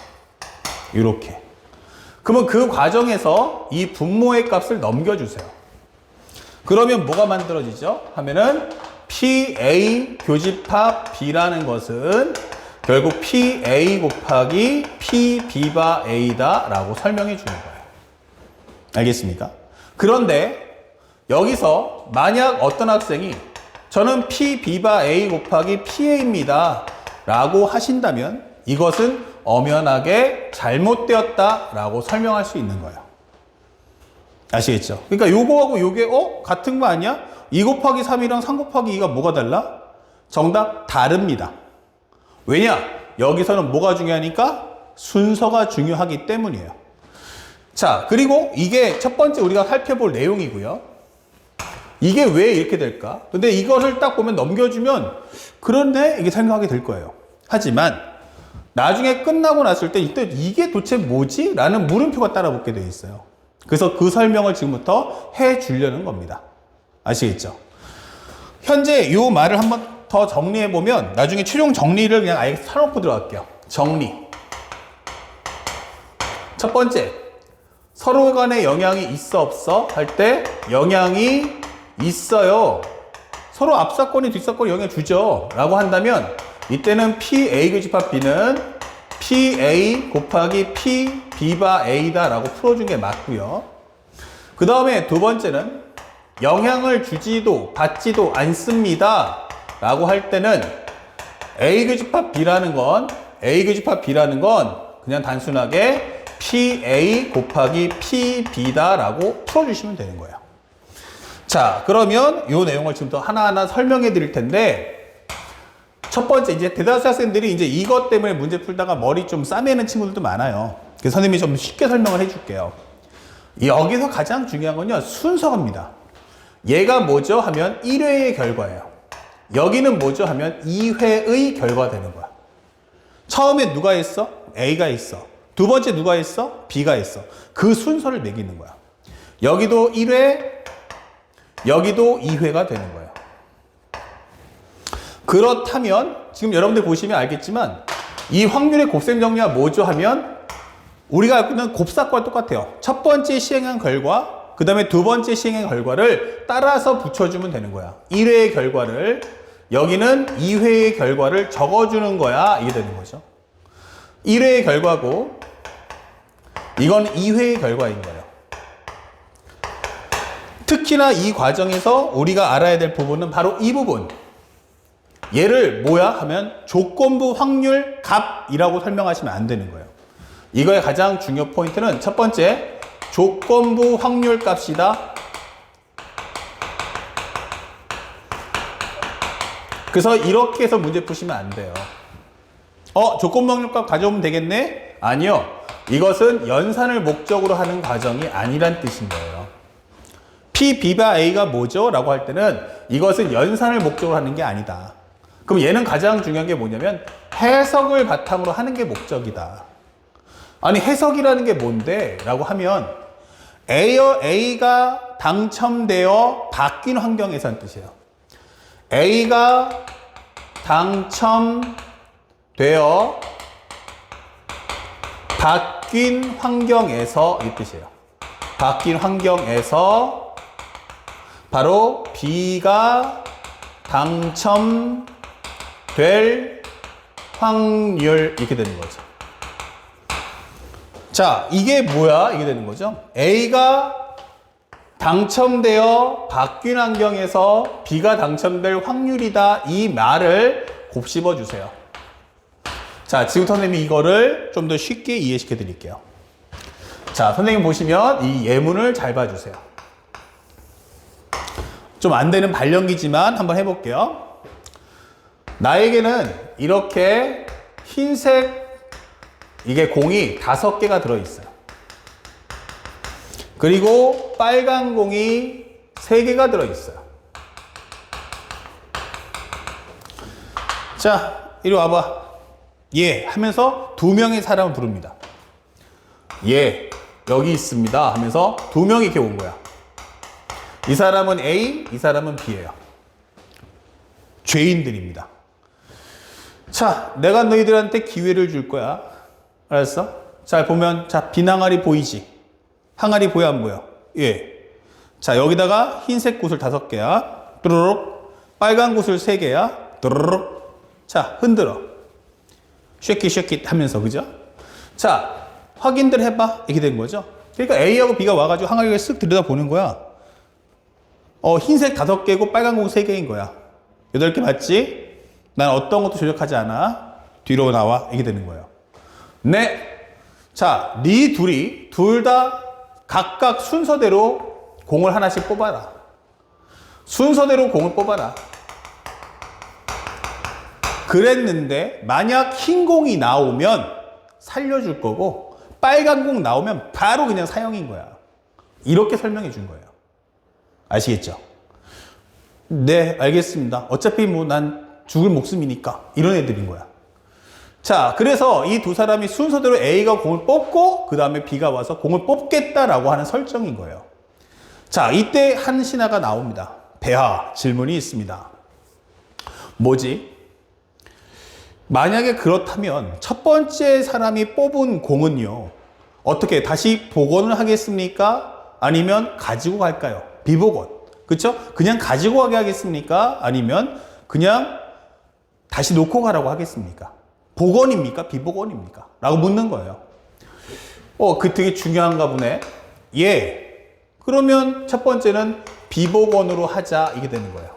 이렇게. 그러면 그 과정에서 이 분모의 값을 넘겨주세요. 그러면 뭐가 만들어지죠? 하면은 PA 교집합 B라는 것은 결국 PA 곱하기 PB바 A다 라고 설명해 주는 거예요. 알겠습니까? 그런데 여기서 만약 어떤 학생이 저는 PB바 A 곱하기 PA입니다 라고 하신다면 이것은 엄연하게 잘못되었다 라고 설명할 수 있는 거예요. 아시겠죠? 그러니까 요거하고 요게 같은 거 아니야? 2 곱하기 3이랑 3 곱하기 2가 뭐가 달라? 정답 다릅니다. 왜냐? 여기서는 뭐가 중요하니까? 순서가 중요하기 때문이에요. 자, 그리고 이게 첫 번째 우리가 살펴볼 내용이고요. 이게 왜 이렇게 될까? 근데 이거를 딱 보면 넘겨주면 그런데 이게 생각하게 될 거예요. 하지만 나중에 끝나고 났을 때 이게 도대체 뭐지? 라는 물음표가 따라 붙게 되어 있어요. 그래서 그 설명을 지금부터 해 주려는 겁니다. 아시겠죠? 현재 이 말을 한번 더 정리해 보면 나중에 최종 정리를 그냥 아예 사놓고 들어갈게요. 정리. 첫 번째, 서로 간에 영향이 있어 없어 할 때 영향이 있어요. 서로 앞사건이 뒷사건이 영향을 주죠 라고 한다면 이때는 PA 교집합 B는 PA 곱하기 PB바 A다 라고 풀어준 게 맞고요. 그 다음에 두 번째는 영향을 주지도 받지도 않습니다 라고 할 때는 A 교집합 B라는 건 그냥 단순하게 PA 곱하기 PB다 라고 풀어주시면 되는 거예요. 자, 그러면 이 내용을 지금부터 하나하나 설명해 드릴 텐데, 첫 번째, 이제 대다수 학생들이 이제 이것 때문에 문제 풀다가 머리 좀 싸매는 친구들도 많아요. 그래서 선생님이 좀 쉽게 설명을 해 줄게요. 여기서 가장 중요한 건요, 순서입니다. 얘가 뭐죠? 하면 1회의 결과예요. 여기는 뭐죠? 하면 2회의 결과가 되는 거야. 처음에 누가 했어? A가 했어. 두 번째 누가 했어? B가 했어. 그 순서를 매기는 거야. 여기도 1회, 여기도 2회가 되는 거예요. 그렇다면 지금 여러분들 보시면 알겠지만 이 확률의 곱셈 정리가 뭐죠? 하면 우리가 알고 있는 곱사건과 똑같아요. 첫 번째 시행한 결과, 그 다음에 두 번째 시행한 결과를 따라서 붙여주면 되는 거야. 1회의 결과를, 여기는 2회의 결과를 적어주는 거야. 이게 되는 거죠. 1회의 결과고 이건 2회의 결과인 거예요. 특히나 이 과정에서 우리가 알아야 될 부분은 바로 이 부분. 얘를 뭐야 하면 조건부 확률 값이라고 설명하시면 안 되는 거예요. 이거의 가장 중요 포인트는 첫 번째, 조건부 확률 값이다. 그래서 이렇게 해서 문제 푸시면 안 돼요. 조건부 확률 값 가져오면 되겠네? 아니요. 이것은 연산을 목적으로 하는 과정이 아니란 뜻인 거예요. P, B바 A가 뭐죠? 라고 할 때는 이것은 연산을 목적으로 하는 게 아니다. 그럼 얘는 가장 중요한 게 뭐냐면 해석을 바탕으로 하는 게 목적이다. 아니 해석이라는 게 뭔데? 라고 하면 A가 당첨되어 바뀐 환경에서 한 뜻이에요. A가 당첨되어 바뀐 환경에서 이 뜻이에요. 바뀐 환경에서 바로 B가 당첨될 확률 이렇게 되는 거죠. 자, 이게 뭐야? 이게 되는 거죠. A가 당첨되어 바뀐 환경에서 B가 당첨될 확률이다. 이 말을 곱씹어 주세요. 자, 지금 선생님이 이거를 좀 더 쉽게 이해시켜 드릴게요. 자, 선생님 보시면 이 예문을 잘 봐주세요. 좀 안 되는 발령기지만 한번 해볼게요. 나에게는 이렇게 흰색 이게 공이 5개가 들어있어요. 그리고 빨간 공이 3개가 들어있어요. 자, 이리 와봐. 예 하면서 2명의 사람을 부릅니다. 예, 여기 있습니다 하면서 2명이 이렇게 온 거야. 이 사람은 A, 이 사람은 B예요. 죄인들입니다. 자, 내가 너희들한테 기회를 줄 거야. 알았어? 자, 보면 자, 빈 항아리 보이지? 항아리 보여 안 보여? 예. 자, 여기다가 흰색 구슬 5개야. 뚜루룩. 빨간 구슬 3개야. 뚜루룩. 자, 흔들어. 쉐킷 하면서, 그죠? 자, 확인들 해봐. 이렇게 된 거죠. 그러니까 A하고 B가 와가지고 항아리를 쓱 들여다보는 거야. 흰색 5개고 빨간 공 3개인 거야. 8개 맞지? 난 어떤 것도 조작하지 않아. 뒤로 나와. 이렇게 되는 거예요. 네. 자, 네 둘이 둘 다 각각 순서대로 공을 하나씩 뽑아라. 순서대로 공을 뽑아라. 그랬는데 만약 흰 공이 나오면 살려줄 거고 빨간 공 나오면 바로 그냥 사형인 거야. 이렇게 설명해 준 거예요. 아시겠죠? 네, 알겠습니다. 어차피 뭐 난 죽을 목숨이니까 이런 애들인 거야. 자, 그래서 이 두 사람이 순서대로 A가 공을 뽑고 그 다음에 B가 와서 공을 뽑겠다라고 하는 설정인 거예요. 자, 이때 한 신하가 나옵니다. 배하, 질문이 있습니다. 뭐지? 만약에 그렇다면 첫 번째 사람이 뽑은 공은요, 어떻게 다시 복원을 하겠습니까? 아니면 가지고 갈까요? 비복원. 그쵸? 그냥 가지고 가게 하겠습니까? 아니면 그냥 다시 놓고 가라고 하겠습니까? 복원입니까? 비복원입니까? 라고 묻는 거예요. 그 되게 중요한가 보네. 예. 그러면 첫 번째는 비복원으로 하자. 이게 되는 거예요.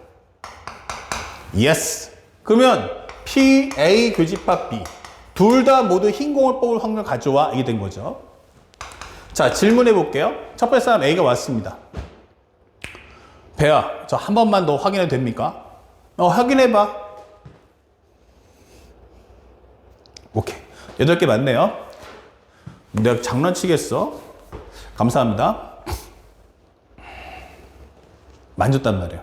Yes. 그러면 P, A 교집합 B. 둘 다 모두 흰 공을 뽑을 확률 가져와. 이게 된 거죠. 자, 질문해 볼게요. 첫 번째 사람 A가 왔습니다. 배야, 저 한 번만 더 확인해도 됩니까? 확인해봐. 오케이. 8개 맞네요. 내가 장난치겠어? 감사합니다. 만졌단 말이에요.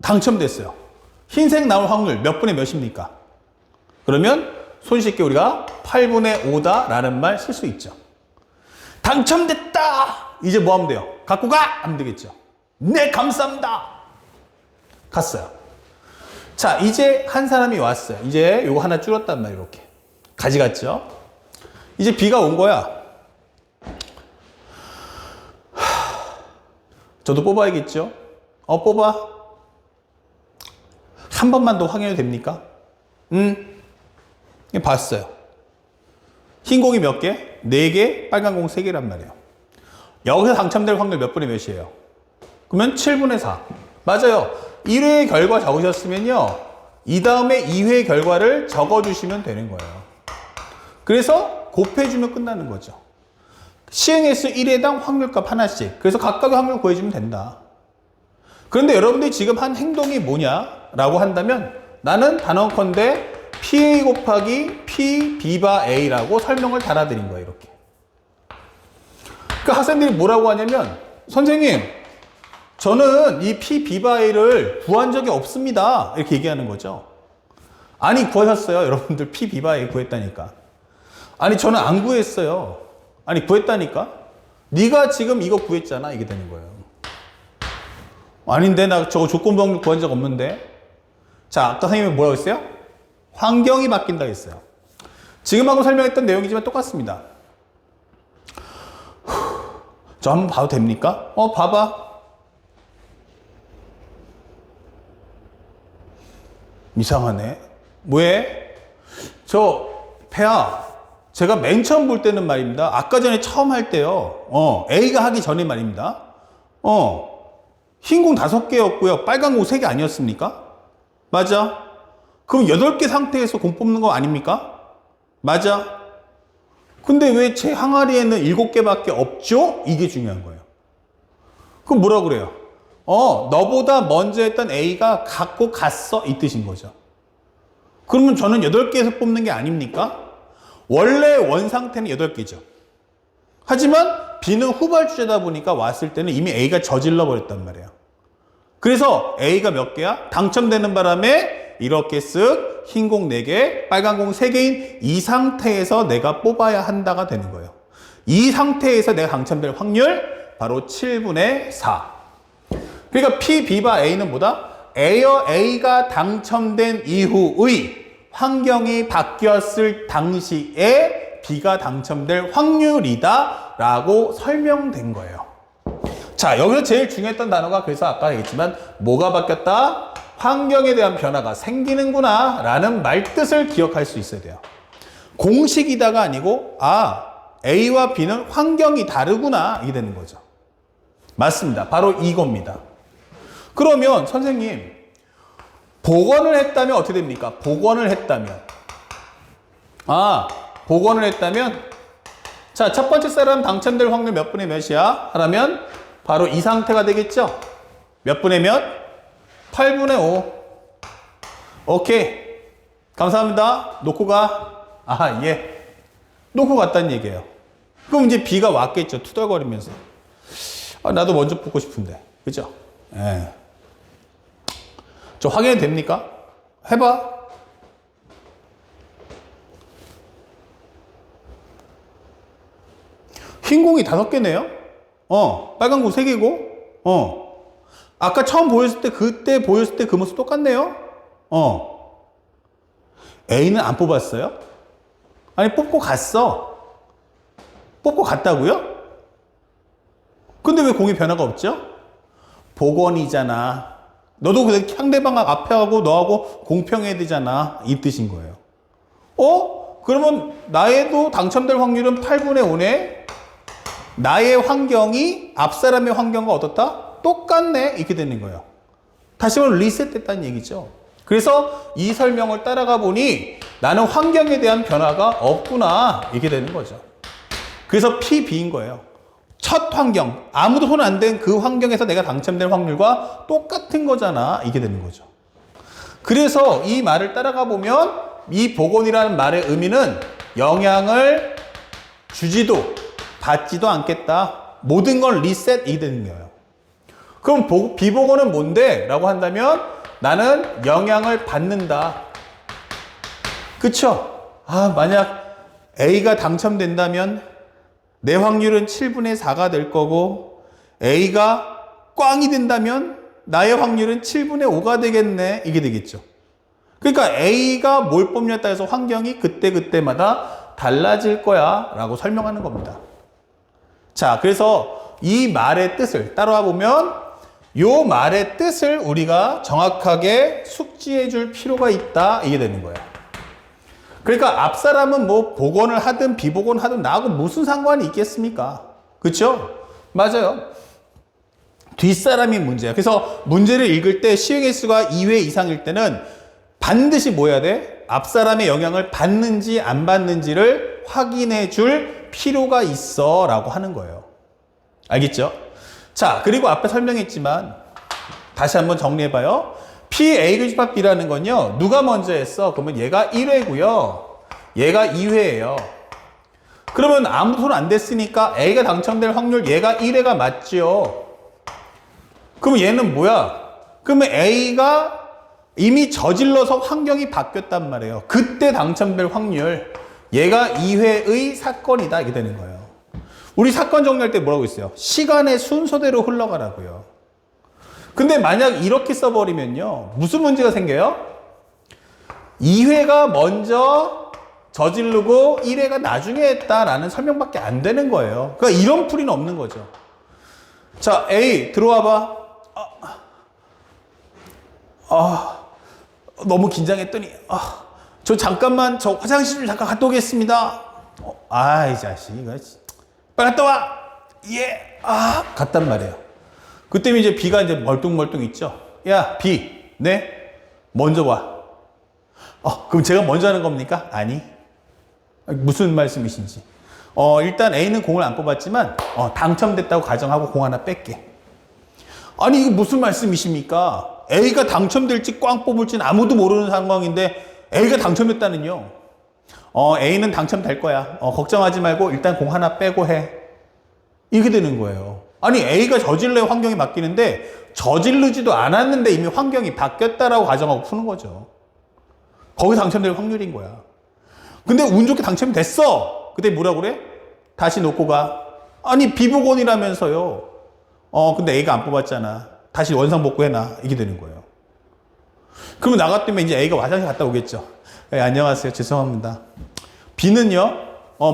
당첨됐어요. 흰색 나올 확률 몇 분의 몇입니까? 그러면 손쉽게 우리가 8분의 5다 라는 말 쓸 수 있죠. 당첨됐다! 이제 뭐 하면 돼요? 갖고 가! 하면 되겠죠. 네, 감사합니다. 갔어요. 자, 이제 한 사람이 왔어요. 이제 요거 하나 줄었단 말이에요. 이렇게. 가져갔죠. 이제 B가 온 거야. 저도 뽑아야겠죠? 뽑아. 한 번만 더 확인해도 됩니까? 봤어요. 흰 공이 몇 개? 4개, 빨간 공 3개란 말이에요. 여기서 당첨될 확률 몇 분의 몇이에요? 그러면 7분의 4. 맞아요. 1회의 결과 적으셨으면요, 이 다음에 2회 결과를 적어주시면 되는 거예요. 그래서 곱해주면 끝나는 거죠. 시행횟수 1회당 확률값 하나씩. 그래서 각각의 확률 구해주면 된다. 그런데 여러분들이 지금 한 행동이 뭐냐라고 한다면 나는 단언컨대 PA 곱하기 P, B바 A라고 설명을 달아드린 거예요. 이렇게. 그 학생들이 뭐라고 하냐면, 선생님, 저는 이 P, B 바이 A를 구한 적이 없습니다. 이렇게 얘기하는 거죠. 아니, 구하셨어요. 여러분들 P, B 바이 A 구했다니까. 아니, 저는 안 구했어요. 아니, 구했다니까? 네가 지금 이거 구했잖아. 이게 되는 거예요. 아닌데, 나 저거 조건부 확률 구한 적 없는데. 자, 아까 선생님이 뭐라고 했어요? 환경이 바뀐다 했어요. 지금 하고 설명했던 내용이지만 똑같습니다. 저 한번 봐도 됩니까? 봐봐. 이상하네. 왜? 배야, 제가 맨 처음 볼 때는 말입니다. 아까 전에 처음 할 때요. A가 하기 전에 말입니다. 흰 공 5개였고요. 빨간 공 3개 아니었습니까? 맞아. 그럼 8개 상태에서 공 뽑는 거 아닙니까? 맞아. 근데 왜 제 항아리에는 7개밖에 없죠? 이게 중요한 거예요. 그럼 뭐라 그래요? 너보다 먼저 했던 A가 갖고 갔어. 이 뜻인 거죠. 그러면 저는 8개에서 뽑는 게 아닙니까? 원래 원 상태는 8개죠. 하지만 B는 후발주자다 보니까 왔을 때는 이미 A가 저질러 버렸단 말이에요. 그래서 A가 몇 개야? 당첨되는 바람에 이렇게 쓱 흰 공 4개, 빨간 공 3개인 이 상태에서 내가 뽑아야 한다가 되는 거예요. 이 상태에서 내가 당첨될 확률 바로 7분의 4. 그러니까 P, B바 A는 뭐다? A가 당첨된 이후의 환경이 바뀌었을 당시에 B가 당첨될 확률이다 라고 설명된 거예요. 자, 여기서 제일 중요했던 단어가 그래서 아까 얘기했지만 뭐가 바뀌었다? 환경에 대한 변화가 생기는구나 라는 말뜻을 기억할 수 있어야 돼요. 공식이다가 아니고 A와 B는 환경이 다르구나 이게 되는 거죠. 맞습니다. 바로 이겁니다. 그러면 선생님 복원을 했다면 어떻게 됩니까? 복원을 했다면 자, 첫 번째 사람 당첨될 확률 몇 분의 몇이야? 하라면 바로 이 상태가 되겠죠? 몇 분의 몇? 8분의 5. 오케이. 감사합니다. 놓고 가. 예. 놓고 갔다는 얘기예요. 그럼 이제 B가 왔겠죠. 투덜거리면서. 나도 먼저 뽑고 싶은데. 그죠? 예. 저 확인이 됩니까? 해봐. 흰 공이 5개네요? 빨간 공 3개고? 아까 처음 보였을 때, 그때 보였을 때 그 모습 똑같네요? A는 안 뽑았어요? 아니, 뽑고 갔어. 뽑고 갔다고요? 근데 왜 공의 변화가 없죠? 복원이잖아. 너도 그냥 상대방 앞에 하고 너하고 공평해야 되잖아. 이 뜻인 거예요. 그러면 나에도 당첨될 확률은 8분의 5네? 나의 환경이 앞 사람의 환경과 어떻다? 똑같네. 이렇게 되는 거예요. 다시 말해 리셋됐다는 얘기죠. 그래서 이 설명을 따라가 보니 나는 환경에 대한 변화가 없구나. 이렇게 되는 거죠. 그래서 P, B인 거예요. 첫 환경, 아무도 손 안 댄 그 환경에서 내가 당첨될 확률과 똑같은 거잖아. 이게 되는 거죠. 그래서 이 말을 따라가 보면 이 복원이라는 말의 의미는 영향을 주지도 받지도 않겠다. 모든 걸 리셋 이 되는 거예요. 그럼 비복원은 뭔데? 라고 한다면 나는 영향을 받는다. 그쵸? 만약 A가 당첨된다면 내 확률은 7분의 4가 될 거고 A가 꽝이 된다면 나의 확률은 7분의 5가 되겠네. 이게 되겠죠. 그러니까 A가 뭘 뽑냐에 따라서 환경이 그때그때마다 달라질 거야 라고 설명하는 겁니다. 자, 그래서 이 말의 뜻을 따라와 보면 이 말의 뜻을 우리가 정확하게 숙지해 줄 필요가 있다. 이게 되는 거예요. 그러니까 앞 사람은 뭐 복원을 하든 비복원 하든 나하고 무슨 상관이 있겠습니까? 그렇죠? 맞아요. 뒷사람이 문제야. 그래서 문제를 읽을 때 시행의 수가 2회 이상일 때는 반드시 뭐 해야 돼? 앞 사람의 영향을 받는지 안 받는지를 확인해 줄 필요가 있어 라고 하는 거예요. 알겠죠? 자, 그리고 앞에 설명했지만 다시 한번 정리해봐요. P, A 교집합 B라는 건요. 누가 먼저 했어? 그러면 얘가 1회고요. 얘가 2회예요. 그러면 아무 손 안 댔으니까 A가 당첨될 확률 얘가 1회가 맞죠. 그러면 얘는 뭐야? 그러면 A가 이미 저질러서 환경이 바뀌었단 말이에요. 그때 당첨될 확률 얘가 2회의 사건이다 이게 되는 거예요. 우리 사건 정리할 때 뭐라고 있어요? 시간의 순서대로 흘러가라고요. 근데 만약 이렇게 써버리면요 무슨 문제가 생겨요? 2회가 먼저 저지르고 1회가 나중에 했다라는 설명밖에 안 되는 거예요. 그러니까 이런 풀이는 없는 거죠. 자, A 들어와 봐. 너무 긴장했더니 저 잠깐만 저 화장실 좀 잠깐 갔다 오겠습니다. 이 자식 이거 빨리 갔다 와. 예. 갔단 말이에요. 그때 이제 B가 이제 멀뚱멀뚱 있죠. 야, B. 네? 먼저 와. 그럼 제가 먼저 하는 겁니까? 아니. 무슨 말씀이신지. 일단 A는 공을 안 뽑았지만 당첨됐다고 가정하고 공 하나 뺄게. 아니 이거 무슨 말씀이십니까? A가 당첨될지 꽝 뽑을지는 아무도 모르는 상황인데 A가 당첨됐다는요. A는 당첨될 거야. 걱정하지 말고 일단 공 하나 빼고 해. 이렇게 되는 거예요. 아니 A가 저질러야 환경이 바뀌는데 저지르지도 않았는데 이미 환경이 바뀌었다라고 가정하고 푸는 거죠. 거기 당첨될 확률인 거야. 근데 운 좋게 당첨이 됐어. 그때 뭐라 그래? 다시 놓고 가. 아니 비복원이라면서요. 근데 A가 안 뽑았잖아. 다시 원상복구해놔. 이게 되는 거예요. 그러면 나갔더니 이제 A가 화장실 갔다 오겠죠. 안녕하세요. 죄송합니다. B는요.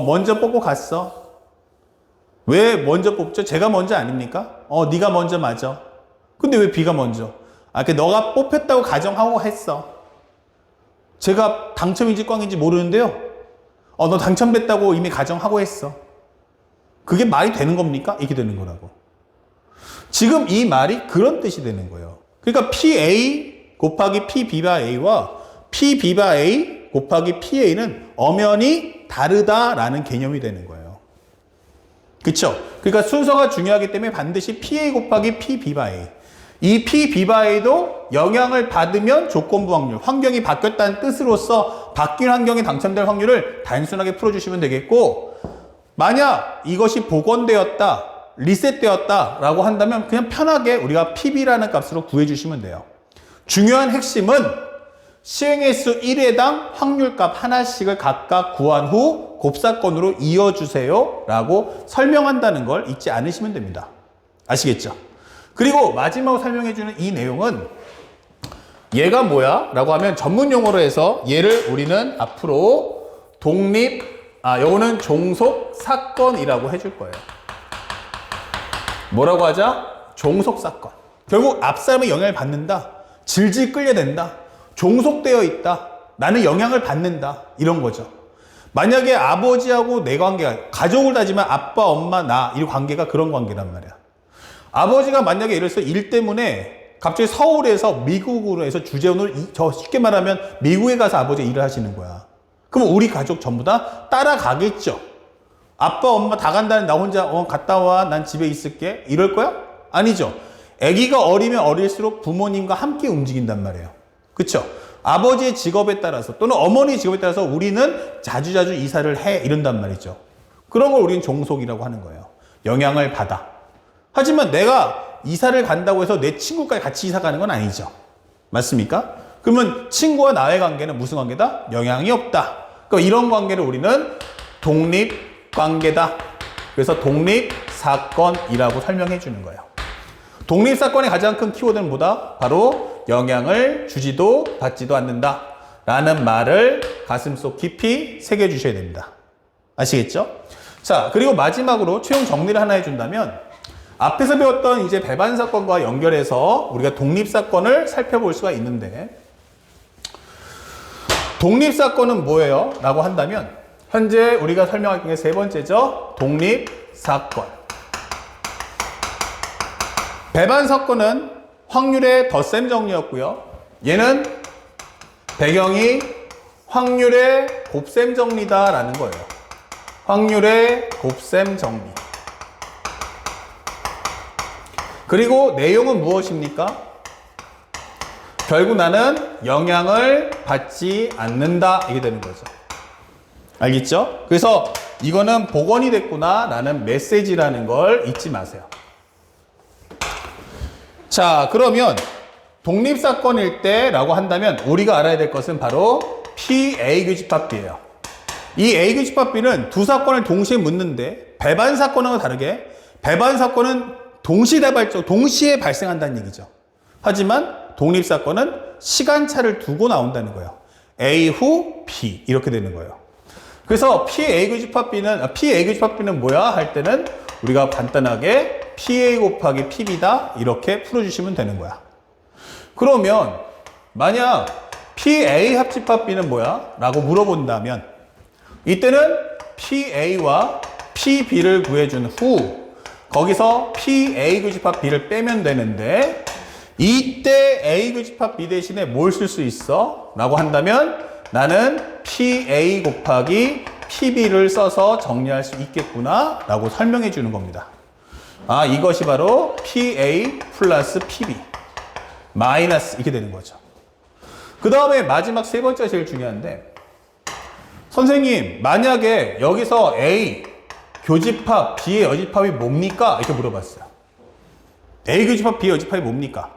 먼저 뽑고 갔어. 왜 먼저 뽑죠? 제가 먼저 아닙니까? 네가 먼저 맞아. 근데 왜 B가 먼저? 너가 뽑혔다고 가정하고 했어. 제가 당첨인지 꽝인지 모르는데요. 너 당첨됐다고 이미 가정하고 했어. 그게 말이 되는 겁니까? 이게 되는 거라고. 지금 이 말이 그런 뜻이 되는 거예요. 그러니까 PA 곱하기 PB바 A와 PB바 A 곱하기 PA는 엄연히 다르다라는 개념이 되는 거예요. 그쵸? 그러니까 순서가 중요하기 때문에 반드시 PA 곱하기 PB바 A. 이 PB바 A도 영향을 받으면 조건부 확률, 환경이 바뀌었다는 뜻으로서 바뀐 환경에 당첨될 확률을 단순하게 풀어주시면 되겠고, 만약 이것이 복원되었다, 리셋되었다 라고 한다면 그냥 편하게 우리가 PB라는 값으로 구해주시면 돼요. 중요한 핵심은 시행횟수 1회당 확률값 하나씩을 각각 구한 후 곱사건으로 이어주세요 라고 설명한다는 걸 잊지 않으시면 됩니다. 아시겠죠? 그리고 마지막으로 설명해주는 이 내용은 얘가 뭐야? 라고 하면 전문 용어로 해서 얘를 우리는 앞으로 요거는 종속사건이라고 해줄 거예요. 뭐라고 하자? 종속사건. 결국 앞사람의 영향을 받는다. 질질 끌려댄다. 종속되어 있다. 나는 영향을 받는다. 이런 거죠. 만약에 아버지하고 내 관계가, 가족을 따지면 아빠, 엄마, 나, 이 관계가 그런 관계란 말이야. 아버지가 만약에 예를 들어서 일 때문에 갑자기 서울에서 미국으로 해서 주재원을, 쉽게 말하면 미국에 가서 아버지가 일을 하시는 거야. 그럼 우리 가족 전부 다 따라가겠죠. 아빠, 엄마 다 간다는 나 혼자 갔다 와, 난 집에 있을게. 이럴 거야? 아니죠. 아기가 어리면 어릴수록 부모님과 함께 움직인단 말이에요. 그쵸? 아버지의 직업에 따라서 또는 어머니의 직업에 따라서 우리는 자주자주 이사를 해 이런단 말이죠. 그런 걸 우리는 종속이라고 하는 거예요. 영향을 받아. 하지만 내가 이사를 간다고 해서 내 친구까지 같이 이사 가는 건 아니죠. 맞습니까? 그러면 친구와 나의 관계는 무슨 관계다? 영향이 없다. 그러니까 이런 관계를 우리는 독립관계다. 그래서 독립사건이라고 설명해 주는 거예요. 독립사건의 가장 큰 키워드는 뭐다? 바로 영향을 주지도 받지도 않는다 라는 말을 가슴속 깊이 새겨주셔야 됩니다. 아시겠죠? 자, 그리고 마지막으로 최종 정리를 하나 해준다면 앞에서 배웠던 이제 배반사건과 연결해서 우리가 독립사건을 살펴볼 수가 있는데, 독립사건은 뭐예요? 라고 한다면 현재 우리가 설명할 게 세 번째죠. 독립사건. 배반사건은 확률의 덧셈 정리였고요. 얘는 배경이 확률의 곱셈 정리다라는 거예요. 확률의 곱셈 정리. 그리고 내용은 무엇입니까? 결국 나는 영향을 받지 않는다. 이게 되는 거죠. 알겠죠? 그래서 이거는 복원이 됐구나 라는 메시지라는 걸 잊지 마세요. 자, 그러면 독립사건일 때라고 한다면 우리가 알아야 될 것은 바로 PA교집합비예요. 이 A교집합비는 두 사건을 동시에 묻는데 배반 사건과 다르게 배반 사건은 동시다발적, 동시에 발생한다는 얘기죠. 하지만 독립사건은 시간차를 두고 나온다는 거예요. A 후 B 이렇게 되는 거예요. 그래서 PA교집합비는 뭐야? 할 때는 우리가 간단하게 PA 곱하기 PB다 이렇게 풀어주시면 되는 거야. 그러면 만약 PA 합집합비는 뭐야? 라고 물어본다면 이때는 PA와 PB를 구해준 후 거기서 PA 교집합 B를 빼면 되는데 이때 A 교집합 B 대신에 뭘 쓸 수 있어? 라고 한다면 나는 PA 곱하기 PB를 써서 정리할 수 있겠구나 라고 설명해 주는 겁니다. 아, 이것이 바로 PA 플러스 PB 마이너스 이렇게 되는 거죠. 그 다음에 마지막 세 번째가 제일 중요한데 선생님 만약에 여기서 A 교집합 B의 여집합이 뭡니까? 이렇게 물어봤어요. A 교집합 B의 여집합이 뭡니까?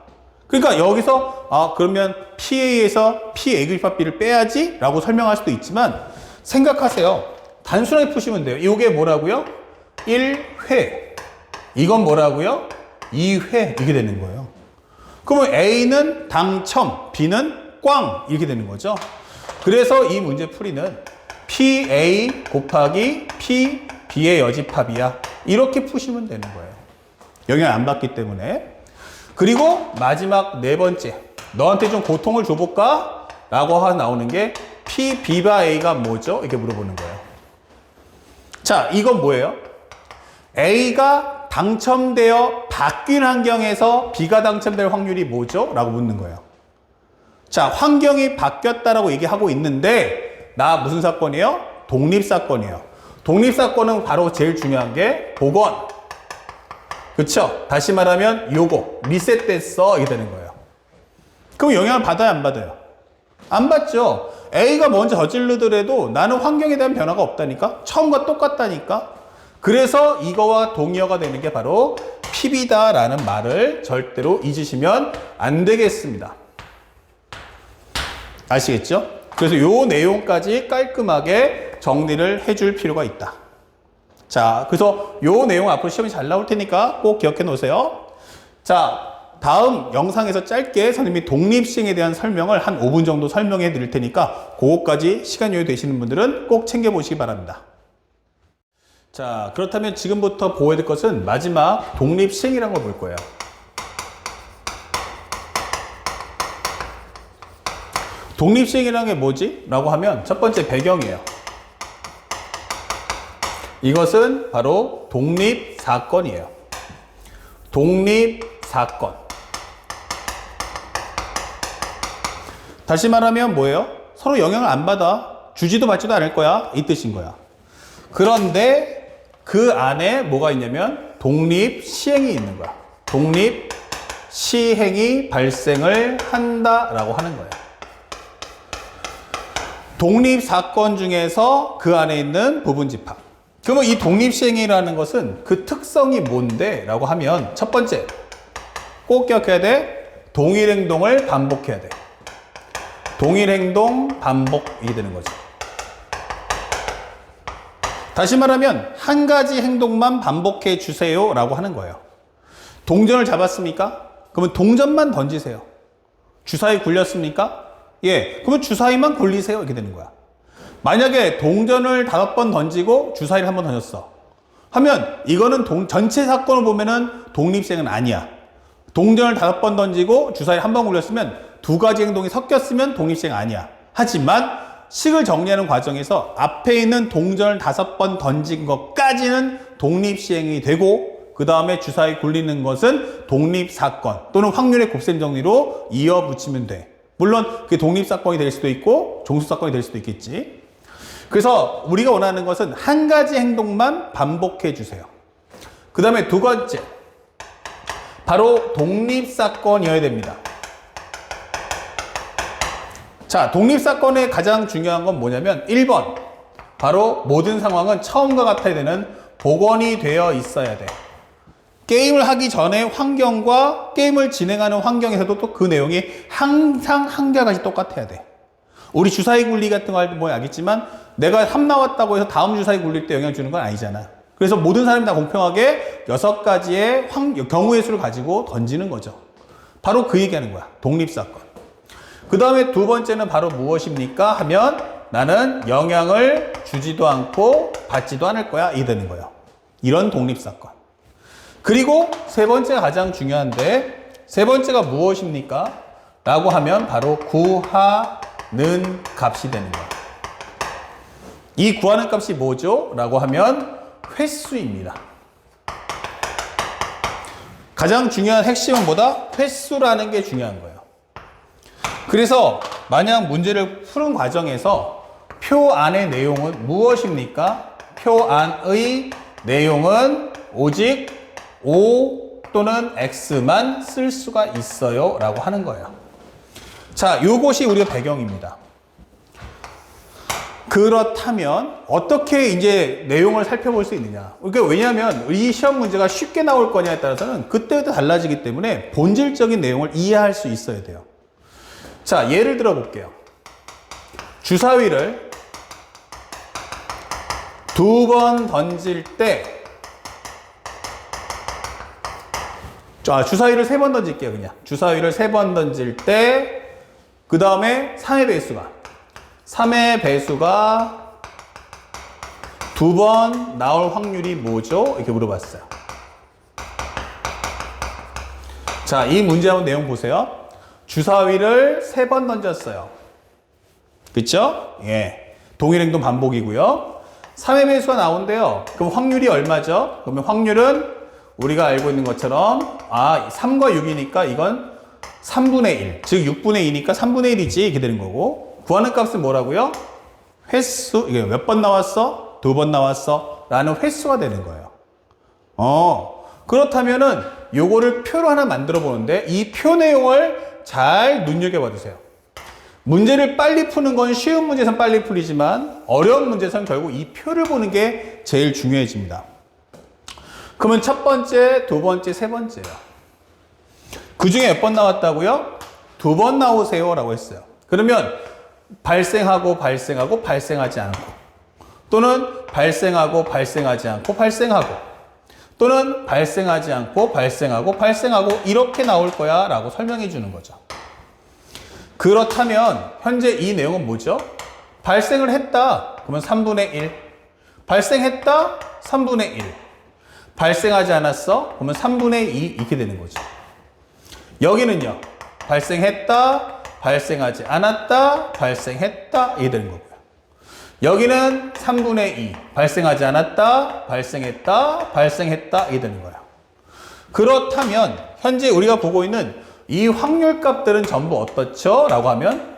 그러니까 여기서 그러면 PA에서 PA 교집합 B를 빼야지 라고 설명할 수도 있지만 생각하세요. 단순하게 푸시면 돼요. 이게 뭐라고요? 1회. 이건 뭐라고요? 2회. 이게 되는 거예요. 그러면 A는 당첨, B는 꽝 이렇게 되는 거죠. 그래서 이 문제 풀이는 PA 곱하기 PB의 여집합이야. 이렇게 푸시면 되는 거예요. 영향 안 받기 때문에. 그리고 마지막 네 번째. 너한테 좀 고통을 줘볼까? 라고 나오는 게 PB바 A가 뭐죠? 이렇게 물어보는 거예요. 자, 이건 뭐예요? A가 당첨되어 바뀐 환경에서 B가 당첨될 확률이 뭐죠? 라고 묻는 거예요. 자, 환경이 바뀌었다라고 얘기하고 있는데 나 무슨 사건이에요? 독립사건이에요. 독립사건은 바로 제일 중요한 게 복원. 그쵸? 다시 말하면 요거 리셋됐어 이게 되는 거예요. 그럼 영향을 받아요 안 받아요? 안 받죠. A가 먼저 저지르더라도 나는 환경에 대한 변화가 없다니까? 처음과 똑같다니까? 그래서 이거와 동의어가 되는 게 바로 PB다라는 말을 절대로 잊으시면 안 되겠습니다. 아시겠죠? 그래서 요 내용까지 깔끔하게 정리를 해줄 필요가 있다. 자, 그래서 요 내용 앞으로 시험이 잘 나올 테니까 꼭 기억해 놓으세요. 자, 다음 영상에서 짧게 선생님이 독립시행에 대한 설명을 한 5분 정도 설명해 드릴 테니까 그거까지 시간 여유 되시는 분들은 꼭 챙겨 보시기 바랍니다. 자, 그렇다면 지금부터 보여야 될 것은 마지막 독립시행이라는 걸 볼 거예요. 독립시행이라는 게 뭐지? 라고 하면 첫 번째 배경이에요. 이것은 바로 독립사건이에요. 독립사건. 다시 말하면 뭐예요? 서로 영향을 안 받아. 주지도 받지도 않을 거야. 이 뜻인 거야. 그런데 그 안에 뭐가 있냐면 독립시행이 있는 거야. 독립시행이 발생을 한다라고 하는 거예요. 독립사건 중에서 그 안에 있는 부분집합. 그러면 이 독립시행이라는 것은 그 특성이 뭔데? 라고 하면 첫 번째, 꼭 기억해야 돼. 동일행동을 반복해야 돼. 동일행동 반복이 되는 거죠. 다시 말하면 한 가지 행동만 반복해 주세요 라고 하는 거예요. 동전을 잡았습니까? 그러면 동전만 던지세요. 주사위 굴렸습니까? 예, 그러면 주사위만 굴리세요 이렇게 되는 거야. 만약에 동전을 5번 던지고 주사위를 1번 던졌어 하면 이거는 전체 사건을 보면은 독립시행은 아니야. 동전을 5번 던지고 주사위를 1번 굴렸으면 두 가지 행동이 섞였으면 독립시행 아니야. 하지만 식을 정리하는 과정에서 앞에 있는 동전을 5번 던진 것까지는 독립시행이 되고 그 다음에 주사위 굴리는 것은 독립사건 또는 확률의 곱셈 정리로 이어붙이면 돼. 물론 그게 독립사건이 될 수도 있고 종수사건이 될 수도 있겠지. 그래서 우리가 원하는 것은 한 가지 행동만 반복해 주세요. 그 다음에 두 번째, 바로 독립사건이어야 됩니다. 자, 독립사건의 가장 중요한 건 뭐냐면 1번, 바로 모든 상황은 처음과 같아야 되는 복원이 되어 있어야 돼. 게임을 하기 전에 환경과 게임을 진행하는 환경에서도 또 그 내용이 항상 한결같이 똑같아야 돼. 우리 주사위 굴리 같은 거 할 때 뭐 알겠지만 내가 3 나왔다고 해서 다음 주사위 굴릴 때 영향 주는 건 아니잖아. 그래서 모든 사람이 다 공평하게 6가지의 경우의 수를 가지고 던지는 거죠. 바로 그 얘기하는 거야. 독립사건. 그 다음에 두 번째는 바로 무엇입니까? 하면 나는 영향을 주지도 않고 받지도 않을 거야. 이 되는 거예요. 이런 독립사건. 그리고 세 번째가 가장 중요한데 세 번째가 무엇입니까? 라고 하면 바로 구하는 값이 되는 거예요. 이 구하는 값이 뭐죠? 라고 하면 횟수입니다. 가장 중요한 핵심은 뭐다? 횟수라는 게 중요한 거예요. 그래서 만약 문제를 푸는 과정에서 표 안의 내용은 무엇입니까? 표 안의 내용은 오직 O 또는 X만 쓸 수가 있어요 라고 하는 거예요. 자, 요것이 우리의 배경입니다. 그렇다면 어떻게 이제 내용을 살펴볼 수 있느냐? 그러니까 왜냐하면 이 시험 문제가 쉽게 나올 거냐에 따라서는 그때그때 달라지기 때문에 본질적인 내용을 이해할 수 있어야 돼요. 자, 예를 들어 볼게요. 주사위를 2번 던질 때, 주사위를 3번 던질게요, 그냥. 주사위를 3번 던질 때, 그 다음에 3의 배수가 2번 나올 확률이 뭐죠? 이렇게 물어봤어요. 자, 이 문제 한번 내용 보세요. 주사위를 3번 던졌어요. 그쵸? 예. 동일 행동 반복이고요. 3의 배수가 나온대요. 그럼 확률이 얼마죠? 그러면 확률은 우리가 알고 있는 것처럼 3과 6이니까 이건 3분의 1. 즉 6분의 2니까 3분의 1이지 이렇게 되는 거고 구하는 값은 뭐라고요? 횟수. 이게 몇 번 나왔어? 2번 나왔어? 라는 횟수가 되는 거예요. 그렇다면은 요거를 표로 하나 만들어 보는데 이 표 내용을 잘 눈여겨봐 주세요. 문제를 빨리 푸는 건 쉬운 문제에선 빨리 풀리지만 어려운 문제에선 결국 이 표를 보는 게 제일 중요해집니다. 그러면 첫 번째, 두 번째, 세 번째요. 그 중에 몇 번 나왔다고요? 2번 나오세요 라고 했어요. 그러면 발생하고 발생하지 않고 또는 발생하고 발생하지 않고 발생하고 또는 발생하지 않고 발생하고 이렇게 나올 거야 라고 설명해 주는 거죠. 그렇다면 현재 이 내용은 뭐죠? 발생을 했다. 그러면 3분의 1. 발생했다. 3분의 1. 발생하지 않았어. 그러면 3분의 2 이렇게 되는 거죠. 여기는요. 발생했다. 발생하지 않았다. 발생했다. 이게 되는 거고요. 여기는 3분의 2. 발생하지 않았다. 발생했다. 이게 되는 거예요. 그렇다면 현재 우리가 보고 있는 이 확률 값들은 전부 어떻죠? 라고 하면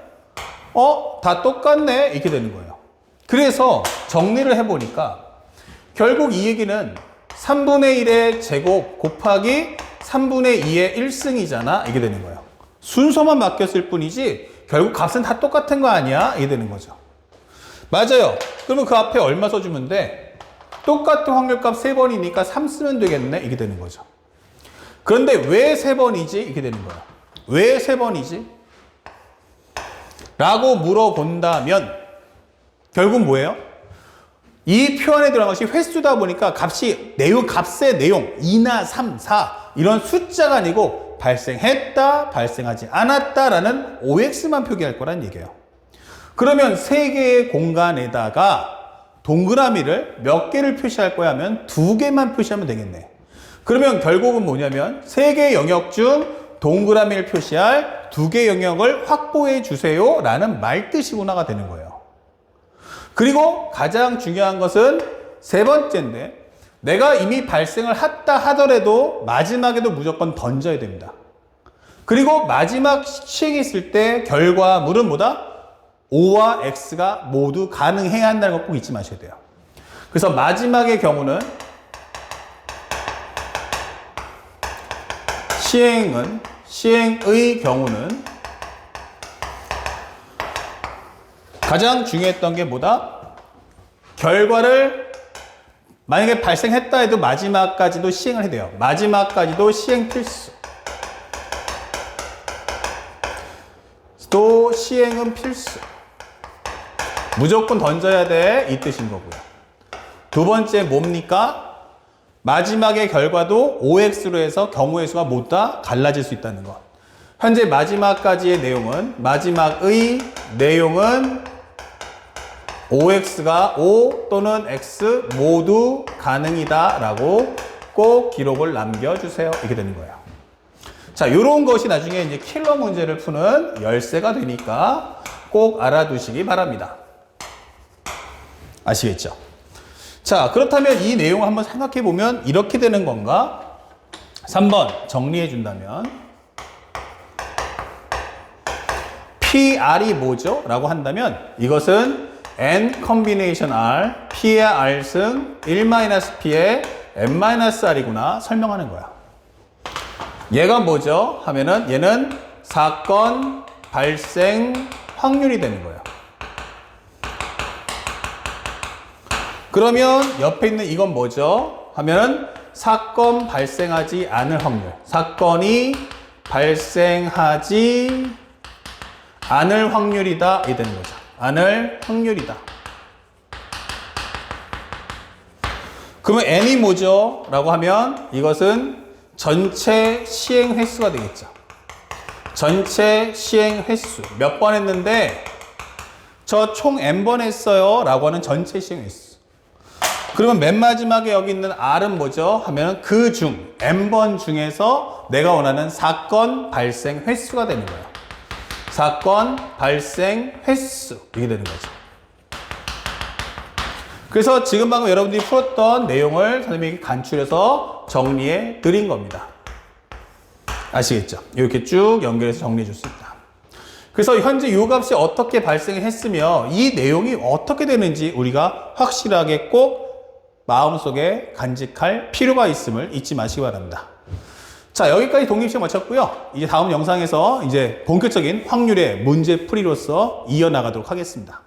다 똑같네. 이렇게 되는 거예요. 그래서 정리를 해보니까 결국 이 얘기는 3분의 1의 제곱 곱하기 3분의 2의 1승이잖아. 이게 되는 거예요. 순서만 바뀌었을 뿐이지 결국 값은 다 똑같은 거 아니야? 이게 되는 거죠. 맞아요. 그러면 그 앞에 얼마 써주면 돼? 똑같은 확률값 3번이니까 3 쓰면 되겠네. 이게 되는 거죠. 그런데 왜 3번이지? 이렇게 되는 거야. 왜 3번이지? 라고 물어본다면 결국 뭐예요? 이 표 안에 들어간 것이 횟수다 보니까 값의 내용 2나 3, 4 이런 숫자가 아니고 발생했다, 발생하지 않았다라는 OX만 표기할 거란 얘기예요. 그러면 3개의 공간에다가 동그라미를 몇 개를 표시할 거야 하면 2개만 표시하면 되겠네. 그러면 결국은 뭐냐면 3개의 영역 중 동그라미를 표시할 2개의 영역을 확보해 주세요 라는 말뜻이구나가 되는 거예요. 그리고 가장 중요한 것은 세 번째인데 내가 이미 발생을 했다 하더라도 마지막에도 무조건 던져야 됩니다. 그리고 마지막 시행했을 때 결과물은 뭐다? O와 X가 모두 가능해야 한다는 거 꼭 잊지 마셔야 돼요. 그래서 마지막의 경우는 시행의 경우는 가장 중요했던 게 뭐다? 결과를 만약에 발생했다 해도 마지막까지도 시행을 해야 돼요. 마지막까지도 시행 필수. 또 시행은 필수. 무조건 던져야 돼, 이 뜻인 거고요. 두 번째 뭡니까? 마지막의 결과도 OX로 해서 경우의 수가 모두 다 갈라질 수 있다는 것. 현재 마지막까지의 내용은, 마지막의 내용은 OX가 O 또는 X 모두 가능이다 라고 꼭 기록을 남겨주세요. 이렇게 되는 거예요. 자, 요런 것이 나중에 이제 킬러 문제를 푸는 열쇠가 되니까 꼭 알아두시기 바랍니다. 아시겠죠? 자, 그렇다면 이 내용을 한번 생각해 보면 이렇게 되는 건가? 3번 정리해 준다면 PR이 뭐죠? 라고 한다면 이것은 N 컨비네이션 R, P의 R승 1-P의 N-R이구나 설명하는 거야. 얘가 뭐죠? 하면은 얘는 사건 발생 확률이 되는 거예요. 그러면 옆에 있는 이건 뭐죠? 하면은 사건 발생하지 않을 확률. 사건이 발생하지 않을 확률이다. 이 되는 거죠. 않을 확률이다. 그러면 n이 뭐죠? 라고 하면 이것은 전체 시행 횟수가 되겠죠. 전체 시행 횟수. 몇 번 했는데 저 총 n번 했어요. 라고 하는 전체 시행 횟수. 그러면 맨 마지막에 여기 있는 R은 뭐죠? 하면 그 중, n번 중에서 내가 원하는 사건 발생 횟수가 되는 거예요. 사건 발생 횟수. 이게 되는 거죠. 그래서 지금 방금 여러분들이 풀었던 내용을 선생님이 간추려서 정리해 드린 겁니다. 아시겠죠? 이렇게 쭉 연결해서 정리해 줄 수 있다. 그래서 현재 이 값이 어떻게 발생했으며 이 내용이 어떻게 되는지 우리가 확실하게 꼭 마음속에 간직할 필요가 있음을 잊지 마시기 바랍니다. 자, 여기까지 독립시험 마쳤고요. 이제 다음 영상에서 이제 본격적인 확률의 문제 풀이로서 이어나가도록 하겠습니다.